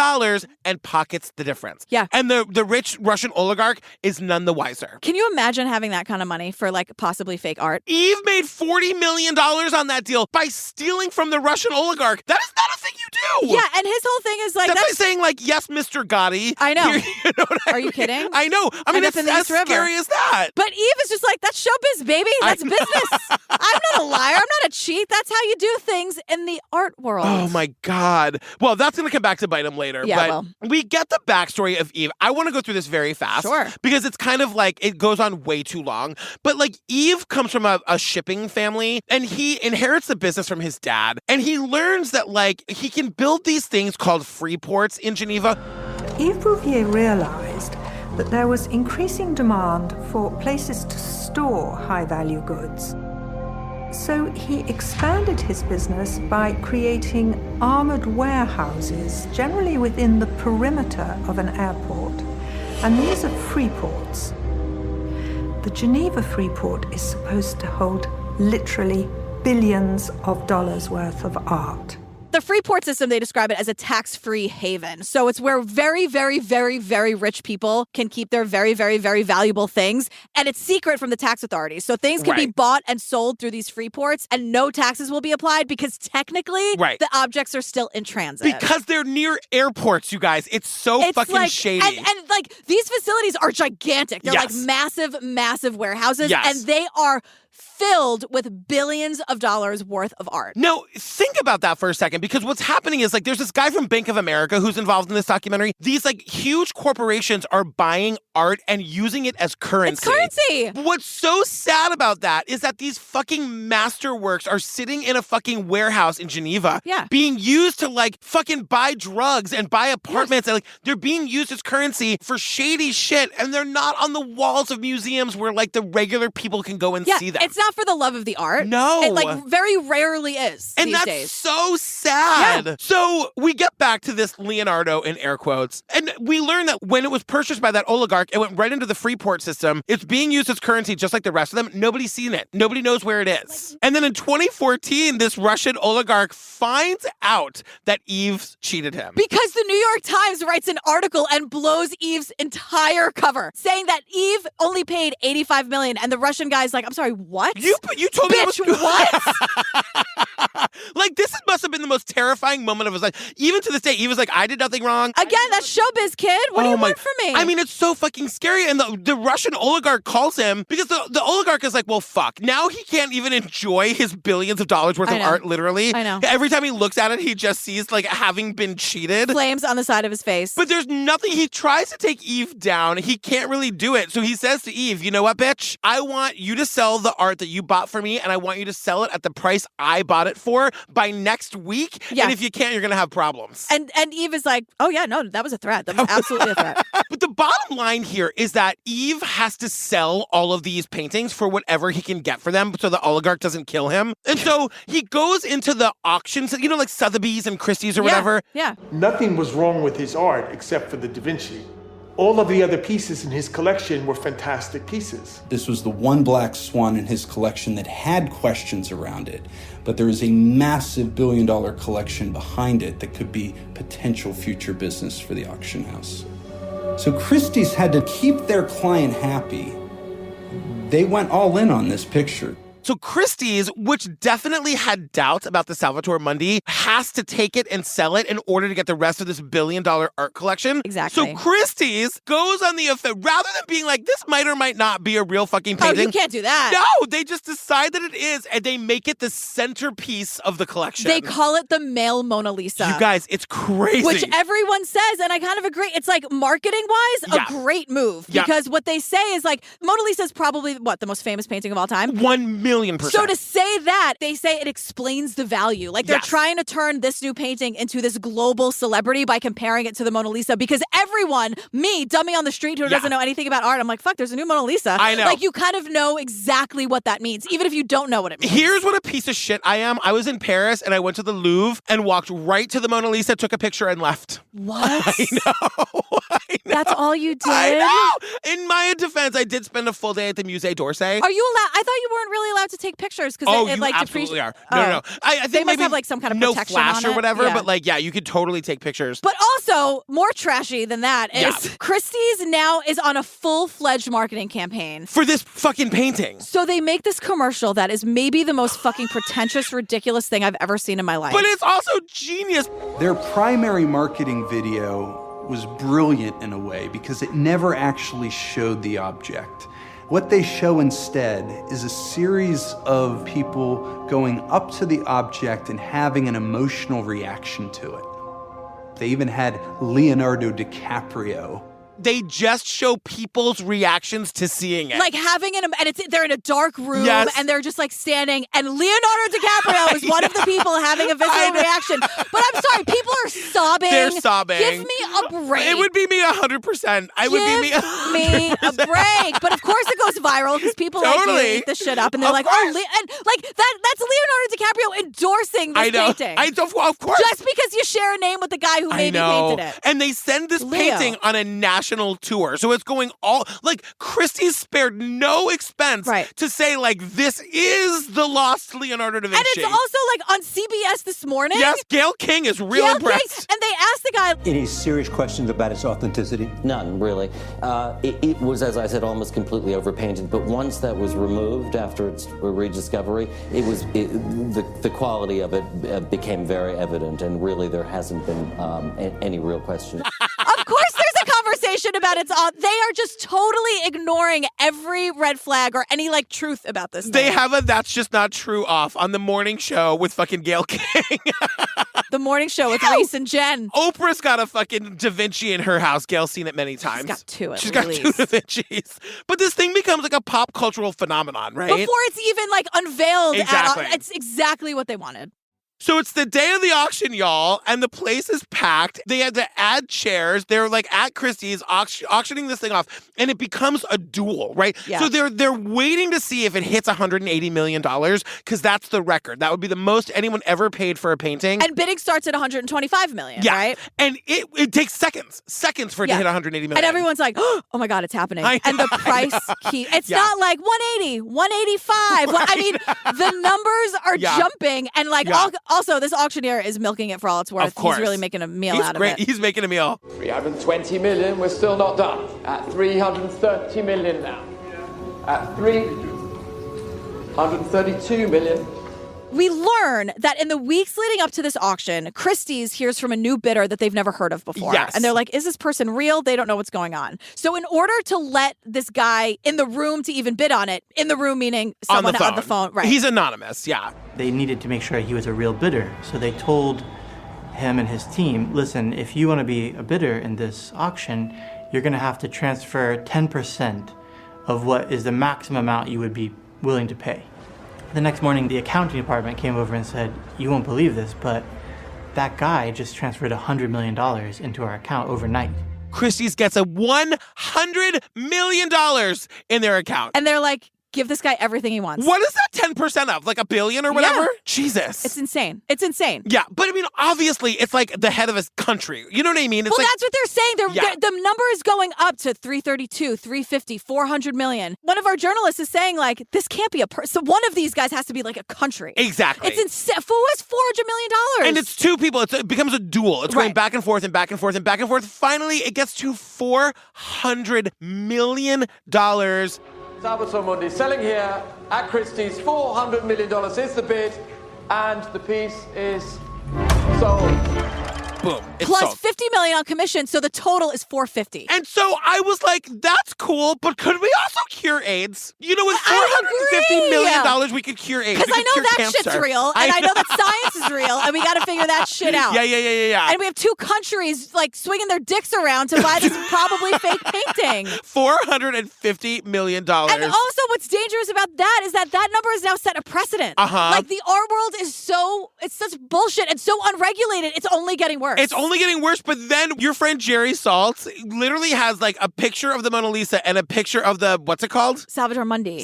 and pockets the difference. Yeah. And the rich Russian oligarch is none the wiser. Can you imagine having that kind of money for like possibly fake art? Yves made $40 million on that deal by stealing from the Russian oligarch. That is not a thing you do. Yeah, and his whole thing is like... That's like saying like, yes, Mr. Gotti. I know. You know what Are you kidding? I know. I mean, it's as scary as that. But Yves is just like, that's showbiz, baby. That's business. I'm not a liar. I'm not a cheat. That's how you do things in the art world. Oh my God. Well, that's going to come back to bite him later. Yeah, but we get the backstory of Yves. I want to go through this very fast. Sure. Because it's kind of like, it goes on way too long. But like Yves comes from a shipping family and he inherits the business from his dad. And he learns that like he can build these things called free ports in Geneva. Yves Bouvier realized that there was increasing demand for places to store high-value goods. So he expanded his business by creating armored warehouses, generally within the perimeter of an airport. And these are free ports. The Geneva free port is supposed to hold literally billions of dollars worth of art. The the Freeport system, they describe it as a tax-free haven. So it's where very, very, very, very rich people can keep their very, very, very valuable things. And it's secret from the tax authorities. So things can be bought and sold through these free ports and no taxes will be applied because technically the objects are still in transit. Because they're near airports, you guys. It's so fucking shady. And like these facilities are gigantic. They're like massive, massive warehouses. Yes. And they are filled with billions of dollars worth of art. Now, think about that for a second, because what's happening is, like, there's this guy from Bank of America who's involved in this documentary. These, like, huge corporations are buying art and using it as currency. It's currency! What's so sad about that is that these fucking masterworks are sitting in a fucking warehouse in Geneva being used to, like, fucking buy drugs and buy apartments. And, like, they're being used as currency for shady shit, and they're not on the walls of museums where, like, the regular people can go and see them. It's not for the love of the art. No. It like very rarely is and these that's days. so sad. Yeah. So we get back to this Leonardo in air quotes. And we learn that when it was purchased by that oligarch, it went right into the Freeport system. It's being used as currency just like the rest of them. Nobody's seen it. Nobody knows where it is. And then in 2014, this Russian oligarch finds out that Yves cheated him. Because the New York Times writes an article and blows Yves' entire cover, saying that Yves only paid $85 million. And the Russian guy's like, I'm sorry, what? You told me Bitch, what? Like, this must have been the most terrifying moment of his life. Even to this day, he was like, I did nothing wrong. Again, that's showbiz, kid. What do you want from me? I mean, it's so fucking scary. And the Russian oligarch calls him because the oligarch is like, well, fuck. Now he can't even enjoy his billions of dollars worth of art, literally. I know. Every time he looks at it, he just sees, like, having been cheated. Flames on the side of his face. But there's nothing. He tries to take Yves down. He can't really do it. So he says to Yves, you know what, bitch? I want you to sell the art that you bought for me, and I want you to sell it at the price I bought it for by next week. Yeah. And if you can't, you're going to have problems. And Yves is like, oh, yeah, no, that was a threat. That was absolutely a threat. But the bottom line here is that Yves has to sell all of these paintings for whatever he can get for them so the oligarch doesn't kill him. And so he goes into the auctions, you know, like Sotheby's and Christie's or whatever. Yeah. Nothing was wrong with his art except for the Da Vinci. All of the other pieces in his collection were fantastic pieces. This was the one black swan in his collection that had questions around it, but there is a massive billion-dollar collection behind it that could be potential future business for the auction house. So Christie's had to keep their client happy. They went all in on this picture. So Christie's, which definitely had doubts about the Salvator Mundi, has to take it and sell it in order to get the rest of this billion-dollar art collection. Exactly. So Christie's goes on the offense. Rather than being like, this might or might not be a real fucking painting. Oh, you can't do that. No, they just decide that it is, and they make it the centerpiece of the collection. They call it the male Mona Lisa. You guys, it's crazy. Which everyone says, and I kind of agree. It's like marketing-wise, a great move. Because what they say is like, Mona Lisa is probably, what, the most famous painting of all time? 1,000,000%. So to say that, they say it explains the value. Like they're trying to turn this new painting into this global celebrity by comparing it to the Mona Lisa. Because everyone, me, dummy on the street who doesn't know anything about art, I'm like, fuck, there's a new Mona Lisa. I know. Like you kind of know exactly what that means, even if you don't know what it means. Here's what a piece of shit I am. I was in Paris and I went to the Louvre and walked right to the Mona Lisa, took a picture and left. What? I know. That's all you did? I know. In my defense, I did spend a full day at the Musée d'Orsay. Are you allowed? I thought you weren't really allowed to take pictures because it like absolutely are. No. I think they must maybe have like some kind of no protection flash on or it. whatever, Yeah. but like, yeah, you could totally take pictures. But also, more trashy than that is Christie's now is on a full-fledged marketing campaign. For this fucking painting. So they make this commercial that is maybe the most fucking pretentious, ridiculous thing I've ever seen in my life. But it's also genius. Their primary marketing video was brilliant in a way because it never actually showed the object. What they show instead is a series of people going up to the object and having an emotional reaction to it. They even had Leonardo DiCaprio. They just show people's reactions to seeing it. Like having and they're in a dark room and they're just like standing, and Leonardo DiCaprio is one of the people having a visceral reaction. But I'm sorry, people are sobbing. They're sobbing. Give me a break. It would be me 100%. Give me a break. But of course it goes viral because people like you eat this shit up and they're like, and like that's Leonardo DiCaprio endorsing this painting. Of course. Just because you share a name with the guy who maybe painted it. And they send this painting on a national national tour. So it's going all, like, Christie's spared no expense to say, like, this is the lost Leonardo da Vinci. And it's also, like, on CBS this morning. Yes, Gayle King is real impressed. And they asked the guy. Any serious questions about its authenticity? None, really. It was, as I said, almost completely overpainted, but once that was removed after its rediscovery, the quality of it became very evident, and really there hasn't been any real question. Of course there's a conversation about its they are just totally ignoring every red flag or any, like, truth about this thing. They have a That's Just Not True off on the morning show with fucking Gayle King. The morning show with Reese and Jen. Oprah's got a fucking Da Vinci in her house. Gail's seen it many times. She's got two at She's least. got two Da Vincis. But this thing becomes like a pop cultural phenomenon, right? Before it's even, like, unveiled. Exactly. It's exactly what they wanted. So it's the day of the auction, y'all, and the place is packed. They had to add chairs. They're like at Christie's auctioning this thing off, and it becomes a duel, right? Yeah. So they're waiting to see if it hits $180 million, because that's the record. That would be the most anyone ever paid for a painting. And bidding starts at $125 million, right? And it takes seconds for it to hit $180 million. And everyone's like, oh my God, it's happening. And the price it's not like 180, 185. I mean, the numbers are jumping, and like also this auctioneer is milking it for all it's worth. Of course. He's really making a meal out of it. He's making a meal. 320 million, we're still not done. At 330 million now. At 332 million. We learn that in the weeks leading up to this auction, Christie's hears from a new bidder that they've never heard of before. Yes. And they're like, is this person real? They don't know what's going on. So in order to let this guy in the room to even bid on it, in the room meaning someone on the phone. Right. He's anonymous, yeah. They needed to make sure he was a real bidder. So they told him and his team, listen, if you want to be a bidder in this auction, you're going to have to transfer 10% of what is the maximum amount you would be willing to pay. The next morning, the accounting department came over and said, you won't believe this, but that guy just transferred $100 million into our account overnight. Christie's gets a $100 million in their account. And they're like, give this guy everything he wants. What is that 10% of? Like $1 billion or whatever? Yeah. Jesus. It's insane. It's insane. Yeah, but I mean, obviously, it's like the head of his country. You know what I mean? It's well, like, that's what they're saying. The number is going up to 332, 350, 400 million. One of our journalists is saying, like, this can't be a person. So one of these guys has to be like a country. Exactly. It's insane. Who has $400 million? And it's two people. It becomes a duel. It's going back and forth and back and forth and back and forth. Finally, it gets to $400 million. Salvatore Mundi selling here at Christie's. $400 million is the bid, and the piece is sold. Boom. Plus $50 million on commission, so the total is $450. And so I was like, that's cool, but could we also cure AIDS? You know, with $450 million, we could cure AIDS. Because I know that shit's real, and I know that science is real, and we got to figure that shit out. Yeah. And we have two countries, like, swinging their dicks around to buy this probably fake painting. $450 million. And also, what's dangerous about that is that number has now set a precedent. Like, the art world is it's such bullshit and so unregulated, it's only getting worse. It's only getting worse, but then your friend Jerry Saltz literally has like a picture of the Mona Lisa and a picture of the, what's it called? Salvatore Mundi.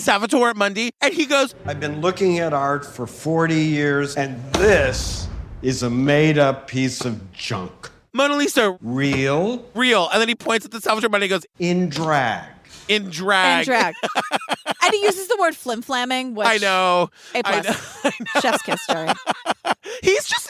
And he goes, I've been looking at art for 40 years, and this is a made-up piece of junk. Mona Lisa. Real. And then he points at the Salvatore Mundi and goes, in drag. In drag. And he uses the word flim-flamming, which... I know. A+. I know. Chef's kiss, Jerry.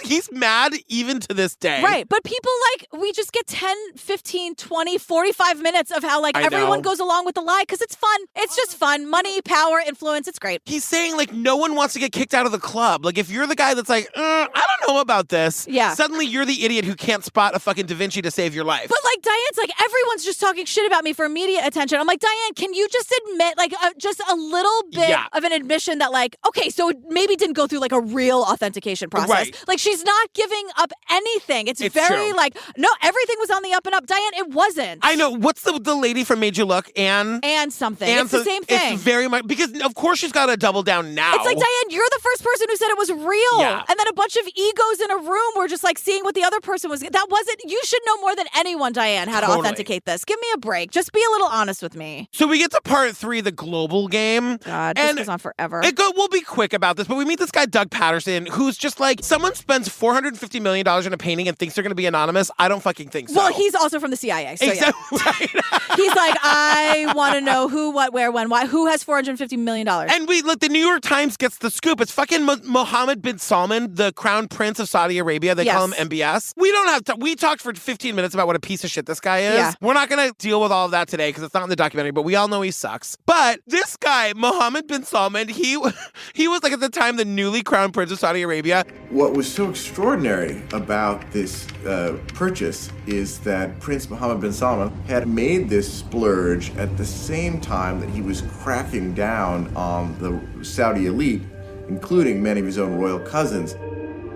He's mad even to this day. Right, but people, like, we just get 10, 15, 20, 45 minutes of how, like, everyone goes along with the lie because it's fun. It's just fun. Money, power, influence, it's great. He's saying, like, no one wants to get kicked out of the club. Like, if you're the guy that's like, I don't know about this. Yeah. Suddenly you're the idiot who can't spot a fucking Da Vinci to save your life. But, like, Diane's like, everyone's just talking shit about me for media attention. I'm like, Diane, can you just admit, like, just a little bit of an admission that, like, okay, so it maybe didn't go through, like, a real authentication process. Right. Like, she's not giving up anything. It's very, true. like, no, everything was on the up and up. Diane, it wasn't. I know. What's the lady from Made You Look? Anne something. Anne, it's the same thing. It's very much, because of course she's got to double down now. It's like, Diane, you're the first person who said it was real. Yeah. And then a bunch of egos in a room were just like seeing what the other person was. That wasn't, you should know more than anyone, Diane, how to authenticate this. Give me a break. Just be a little honest with me. So we get to part 3, the global God, this goes on forever. We'll be quick about this, but we meet this guy, Doug Patterson, who's just like, someone spends $450 million in a painting and thinks they're going to be anonymous. I don't fucking think so. Well, he's also from the CIA. So exactly. Yeah. Right. He's like, I want to know who, what, where, when, why. Who has $450 million? And the New York Times gets the scoop. It's fucking Mohammed bin Salman, the crown prince of Saudi Arabia. They call him MBS. We don't have to. We talked for 15 minutes about what a piece of shit this guy is. Yeah. We're not going to deal with all of that today because it's not in the documentary, but we all know he sucks. But this guy, Mohammed bin Salman, he was like at the time the newly crowned prince of Saudi Arabia. What was so extraordinary about this purchase is that Prince Mohammed bin Salman had made this splurge at the same time that he was cracking down on the Saudi elite, including many of his own royal cousins.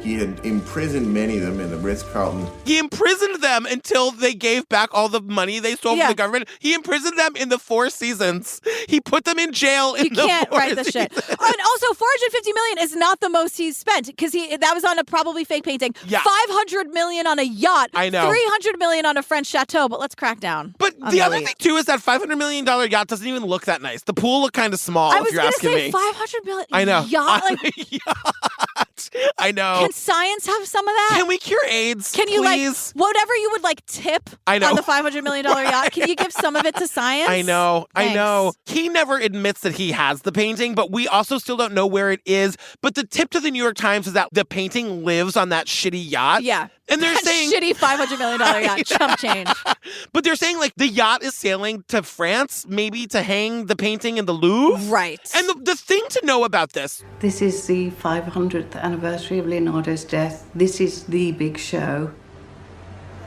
He had imprisoned many of them in the Ritz-Carlton. He imprisoned them until they gave back all the money they stole from the government. He imprisoned them in the Four Seasons. He put them in jail in the Four Seasons. You can't write this shit. And also, $450 million is not the most he's spent because that was on a probably fake painting. Yeah. $500 million on a yacht. I know. $300 million on a French chateau. But let's crack down. But the other thing too is that $500 million yacht doesn't even look that nice. The pool looked kind of small. I was if you're asking say me. $500 million. I know. Yacht. Yacht. I know. Can science have some of that? Can we cure AIDS? Can you please? whatever you would tip I know. on the $500 million yacht? Can you give some of it to science? I know. Thanks. I know. He never admits that he has the painting, but we also still don't know where it is. But the tip to the New York Times is that the painting lives on that shitty yacht. Yeah. And they're that saying shitty $500 million yacht, chump change. But they're saying the yacht is sailing to France, maybe to hang the painting in the Louvre. Right. And the thing to know about this. This is the 500th anniversary of Leonardo's death. This is the big show.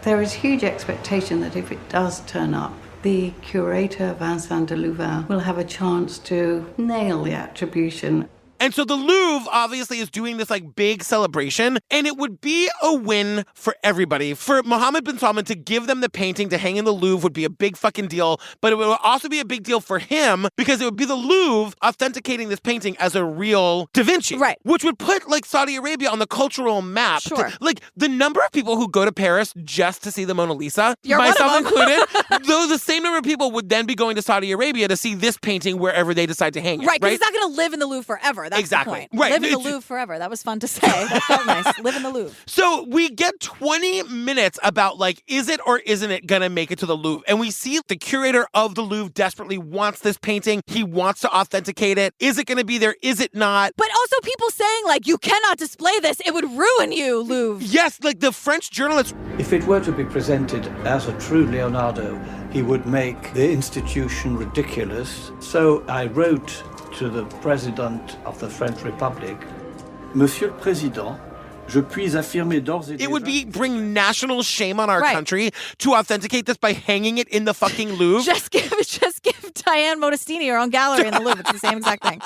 There is huge expectation that if it does turn up, the curator, Vincent de Louvain, will have a chance to nail the attribution. And so the Louvre obviously is doing this big celebration, and it would be a win for everybody. For Mohammed bin Salman to give them the painting to hang in the Louvre would be a big fucking deal, but it would also be a big deal for him because it would be the Louvre authenticating this painting as a real Da Vinci. Right. Which would put Saudi Arabia on the cultural map. Sure. The number of people who go to Paris just to see the Mona Lisa, You're myself one of them. included, though the same number of people would then be going to Saudi Arabia to see this painting wherever they decide to hang it. Right, because it's not going to live in the Louvre forever. That's exactly. the point. Right. Live in the Louvre forever. That was fun to say. That felt nice. Live in the Louvre. So we get 20 minutes about is it or isn't it going to make it to the Louvre? And we see the curator of the Louvre desperately wants this painting. He wants to authenticate it. Is it going to be there? Is it not? But also people saying you cannot display this. It would ruin you, Louvre. Yes, the French journalists. If it were to be presented as a true Leonardo, he would make the institution ridiculous. So I wrote to the President of the French Republic, Monsieur le Président, je puis affirmer d'ores et déjà. It would bring national shame on our country to authenticate this by hanging it in the fucking Louvre. Just give Diane Modestini her own gallery in the Louvre. It's the same exact thing.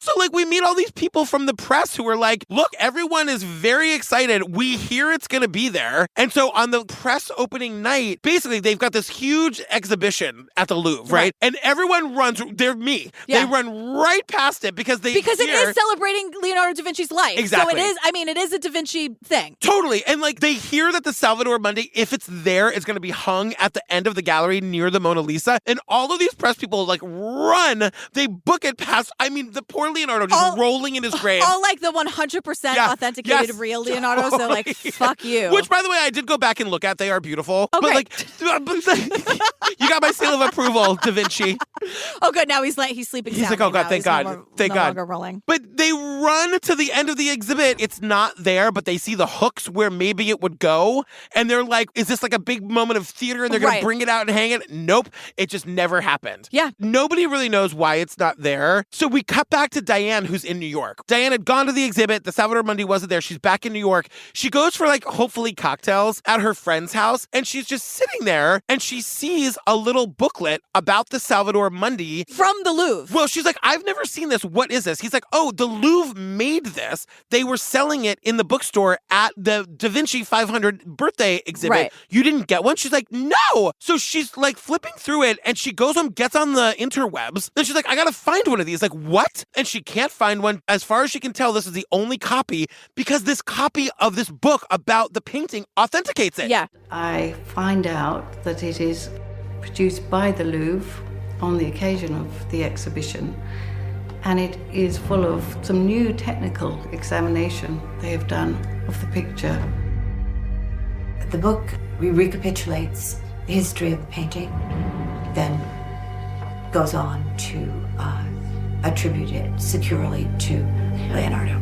So we meet all these people from the press who are look, everyone is very excited. We hear it's going to be there. And so on the press opening night, basically they've got this huge exhibition at the Louvre, right? And everyone runs, they're me. Yeah. They run right past it because it is celebrating Leonardo da Vinci's life. Exactly. So it is a Da Vinci thing. Totally. And they hear that the Salvator Mundi, if it's there, is going to be hung at the end of the gallery near the Mona Lisa. And all of these press people run. They book it past. The poor Leonardo just rolling in his grave. All the 100% authenticated real Leonardo. Totally. So fuck you. Which, by the way, I did go back and look at. They are beautiful. Oh, but great. You got my seal of approval, Da Vinci. Oh, good. Now he's sleeping soundly. He's like, oh God, now. thank He's God, thank no God. longer rolling. But they run to the end of the exhibit. It's not there, but they see the hooks where maybe it would go, and they're like, is this a big moment of theater? And they're going to bring it out and hang it? Nope, it just never happened. Yeah. Nobody really knows why it's not there. So we cut back to Diane, who's in New York. Diane had gone to the exhibit. The Salvator Mundi wasn't there. She's back in New York. She goes for hopefully cocktails at her friend's house, and she's just sitting there, and she sees a little booklet about the Salvator Mundi from the Louvre. Well, she's like, I've never seen this. What is this? He's like, oh, the Louvre made this. They were selling it in the bookstore at the Da Vinci 500 birthday exhibit. Right. You didn't get one? She's like, no. So she's flipping through it, and she goes home, gets on the interwebs. Then she's like, I got to find one of these. What? And she can't find one. As far as she can tell, this is the only copy because this copy of this book about the painting authenticates it. Yeah. I find out that it is produced by the Louvre on the occasion of the exhibition, and it is full of some new technical examination they have done of the picture. The book recapitulates the history of the painting, then goes on to attribute it securely to Leonardo.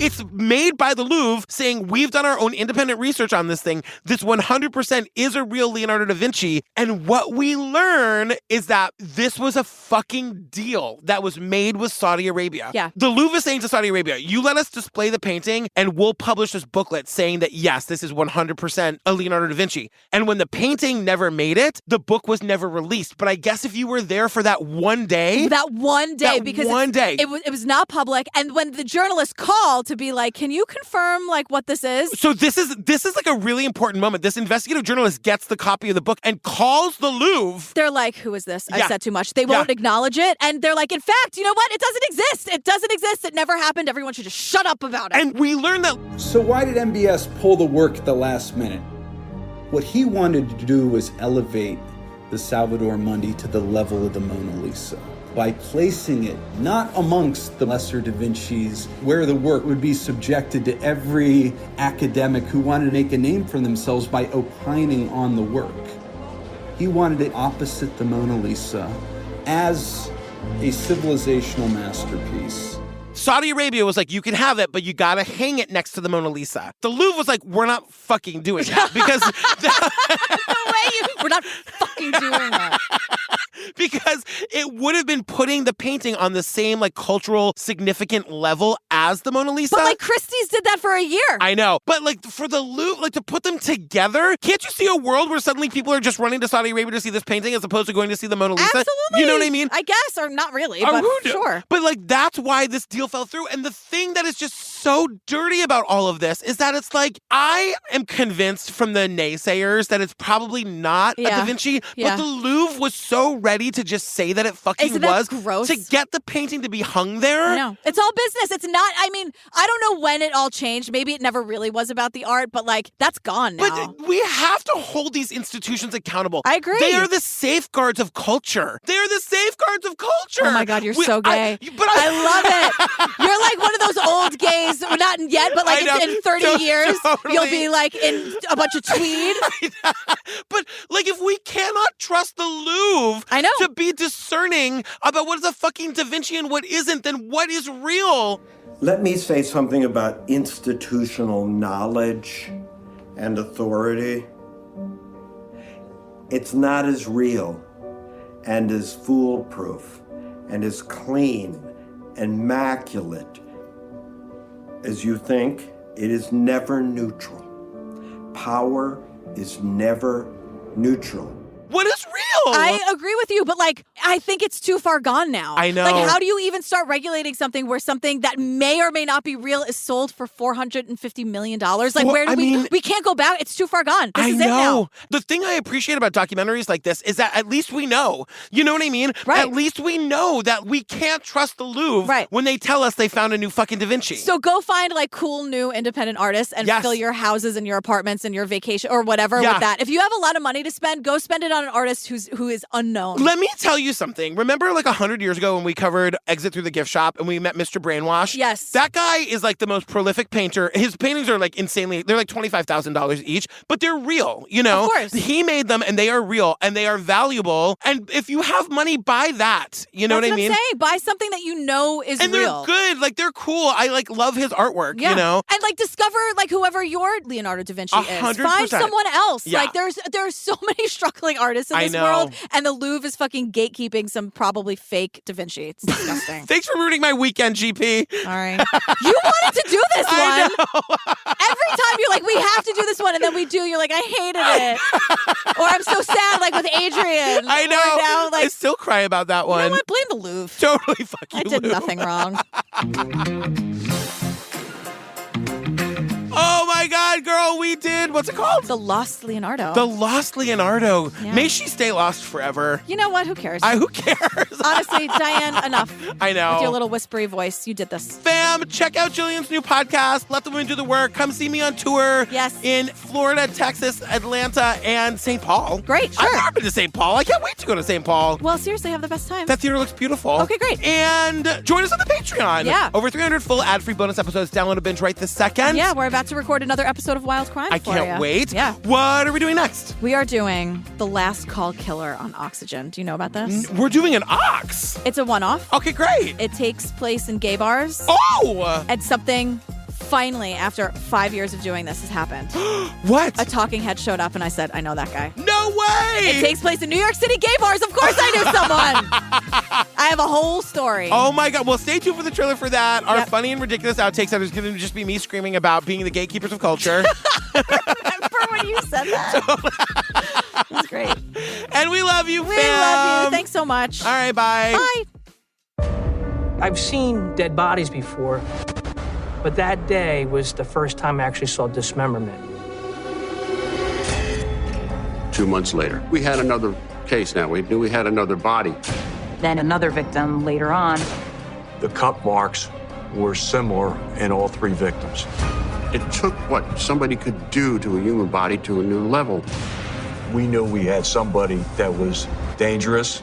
It's made by the Louvre saying, we've done our own independent research on this thing. This 100% is a real Leonardo da Vinci. And what we learn is that this was a fucking deal that was made with Saudi Arabia. Yeah. The Louvre is saying to Saudi Arabia, you let us display the painting and we'll publish this booklet saying that, yes, this is 100% a Leonardo da Vinci. And when the painting never made it, the book was never released. But I guess if you were there for that one day. Because it was not public. And when the journalist called to be like, can you confirm like what this is? So this is like a really important moment. This investigative journalist gets the copy of the book and calls the Louvre. They're like, who is this? I said too much. They won't acknowledge it. And they're like, in fact, you know what? It doesn't exist. It doesn't exist. It never happened. Everyone should just shut up about it. And we learned that. So why did MBS pull the work at the last minute? What he wanted to do was elevate the Salvator Mundi to the level of the Mona Lisa by placing it not amongst the lesser Da Vinci's, where the work would be subjected to every academic who wanted to make a name for themselves by opining on the work. He wanted it opposite the Mona Lisa as a civilizational masterpiece. Saudi Arabia was like, you can have it, but you gotta hang it next to the Mona Lisa. The Louvre was like, we're not fucking doing that because we're not fucking doing that. Because it would have been putting the painting on the same like cultural significant level as the Mona Lisa. But like Christie's did that for a year. I know. But like for the Louvre, like to put them together, can't you see a world where suddenly people are just running to Saudi Arabia to see this painting as opposed to going to see the Mona Lisa? Absolutely. You know what I mean? I guess, or not really, but sure. But like that's why this deal fell through. And the thing that is just so dirty about all of this is that it's like, I am convinced from the naysayers that it's probably not a Da Vinci, but the Louvre was so ready to just say that it fucking was gross? To get the painting to be hung there. I know. It's all business. It's not, I mean, I don't know when it all changed. Maybe it never really was about the art, but like, that's gone now. But we have to hold these institutions accountable. I agree. They are the safeguards of culture. They're the safeguards of culture. Oh my God, you're so gay. I love it. You're like one of those old gays, well, not yet, but like in 30 years, you'll be like in a bunch of tweed. But like, if we cannot trust the Louvre to be discerning about what is a fucking Da Vinci and what isn't, then what is real? Let me say something about institutional knowledge and authority. It's not as real and as foolproof and as clean and immaculate as you think. It is never neutral. Power is never neutral. What is real? I agree with you, but like, I think it's too far gone now. I know. Like, how do you even start regulating something where something that may or may not be real is sold for $450 million? Like, Well, where do we can't go back. It's too far gone. This is it now. The thing I appreciate about documentaries like this is that at least we know. You know what I mean? Right. At least we know that we can't trust the Louvre when they tell us they found a new fucking Da Vinci. So go find like cool new independent artists and fill your houses and your apartments and your vacation or whatever with that. If you have a lot of money to spend, go spend it on an artist who is unknown. Let me tell you something. Remember like 100 years ago when we covered Exit Through the Gift Shop and we met Mr. Brainwash? Yes. That guy is like the most prolific painter. His paintings are like insanely, they're like $25,000 each, but they're real, you know? Of course. He made them and they are real and they are valuable. And if you have money, buy that. You know what I mean? I'm saying. Buy something that you know is and real. And they're good. Like they're cool. I like love his artwork, you know? And like discover like whoever your Leonardo da Vinci is. 100%. Find someone else. Yeah. Like there's so many struggling artists in this world. And the Louvre is fucking gatekeeping some probably fake Da Vinci. It's disgusting. Thanks for ruining my weekend, GP. All right. You wanted to do this one. I know. Every time you're like, we have to do this one, and then we do, you're like, I hated it. Or I'm so sad, like with Adrian. I know. Now, like, I still cry about that one. You know what? Blame the Louvre. Totally fuck you, I did Louvre. nothing wrong. Oh my God, girl, we did. What's it called? The Lost Leonardo. The Lost Leonardo. Yeah. May she stay lost forever. You know what? Who cares? Who cares? Honestly, Diane, enough. I know. With your little whispery voice, you did this. Fam, check out Gillian's new podcast, Let the Women Do the Work. Come see me on tour. Yes. In Florida, Texas, Atlanta, and St. Paul. Great, sure. I've never been to St. Paul. I can't wait to go to St. Paul. Well, seriously, have the best time. That theater looks beautiful. Okay, great. And join us on the Patreon. Yeah. Over 300 full ad-free bonus episodes. Download a binge right this second. Yeah, we're about to record another episode of Wild Crime I for can't ya. wait. Yeah. What are we doing next? We are doing The Last Call Killer on Oxygen. Do you know about this? We're doing an Ox. It's a one-off. Okay, great. It takes place in gay bars. Oh! And something, finally, after 5 years of doing this, has happened. What? A talking head showed up and I said, I know that guy. No way! It takes place in New York City gay bars. Of course I knew someone. I have a whole story. Oh my God. Well, stay tuned for the trailer for that. Our funny and ridiculous outtakes that is going to just be me screaming about being the gatekeepers of culture. Remember when you said that? That's great. And we love you, We fam. love you. Thanks so much. All right, bye. Bye. I've seen dead bodies before, but that day was the first time I actually saw dismemberment. 2 months later, we had another case now. We knew we had another body. Then another victim later on. The cut marks were similar in all 3 victims. It took what somebody could do to a human body to a new level. We knew we had somebody that was dangerous.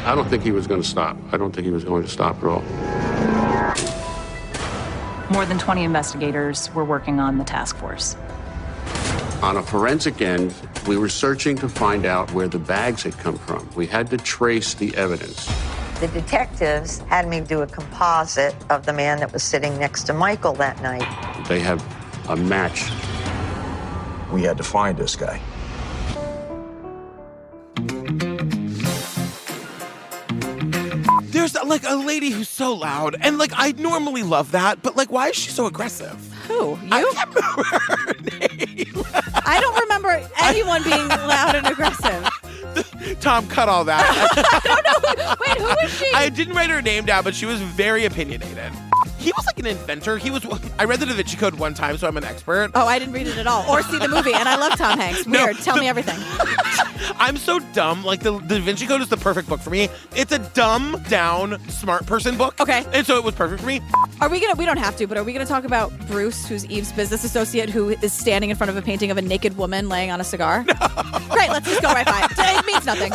I don't think he was going to stop. I don't think he was going to stop at all. More than 20 investigators were working on the task force. On a forensic end, we were searching to find out where the bags had come from. We had to trace the evidence. The detectives had me do a composite of the man that was sitting next to Michael that night. They have a match. We had to find this guy. There's like a lady who's so loud, and like I normally love that, but like, why is she so aggressive? Who? You? I can't remember her name. I don't remember anyone being loud and aggressive. Tom, cut all that. I don't know. Wait, who is she? I didn't write her name down, but she was very opinionated. He was like an inventor. I read the Da Vinci Code one time, so I'm an expert. Oh, I didn't read it at all, or see the movie, and I love Tom Hanks. Weird. Tell me everything. I'm so dumb. Like, the Da Vinci Code is the perfect book for me. It's a dumb down smart person book. Okay. And so it was perfect for me. We don't have to, but are we gonna talk about Bruce, who's Eve's business associate, who is standing in front of a painting of a naked woman laying on a cigar? No. Great, let's just go right by it. It means nothing.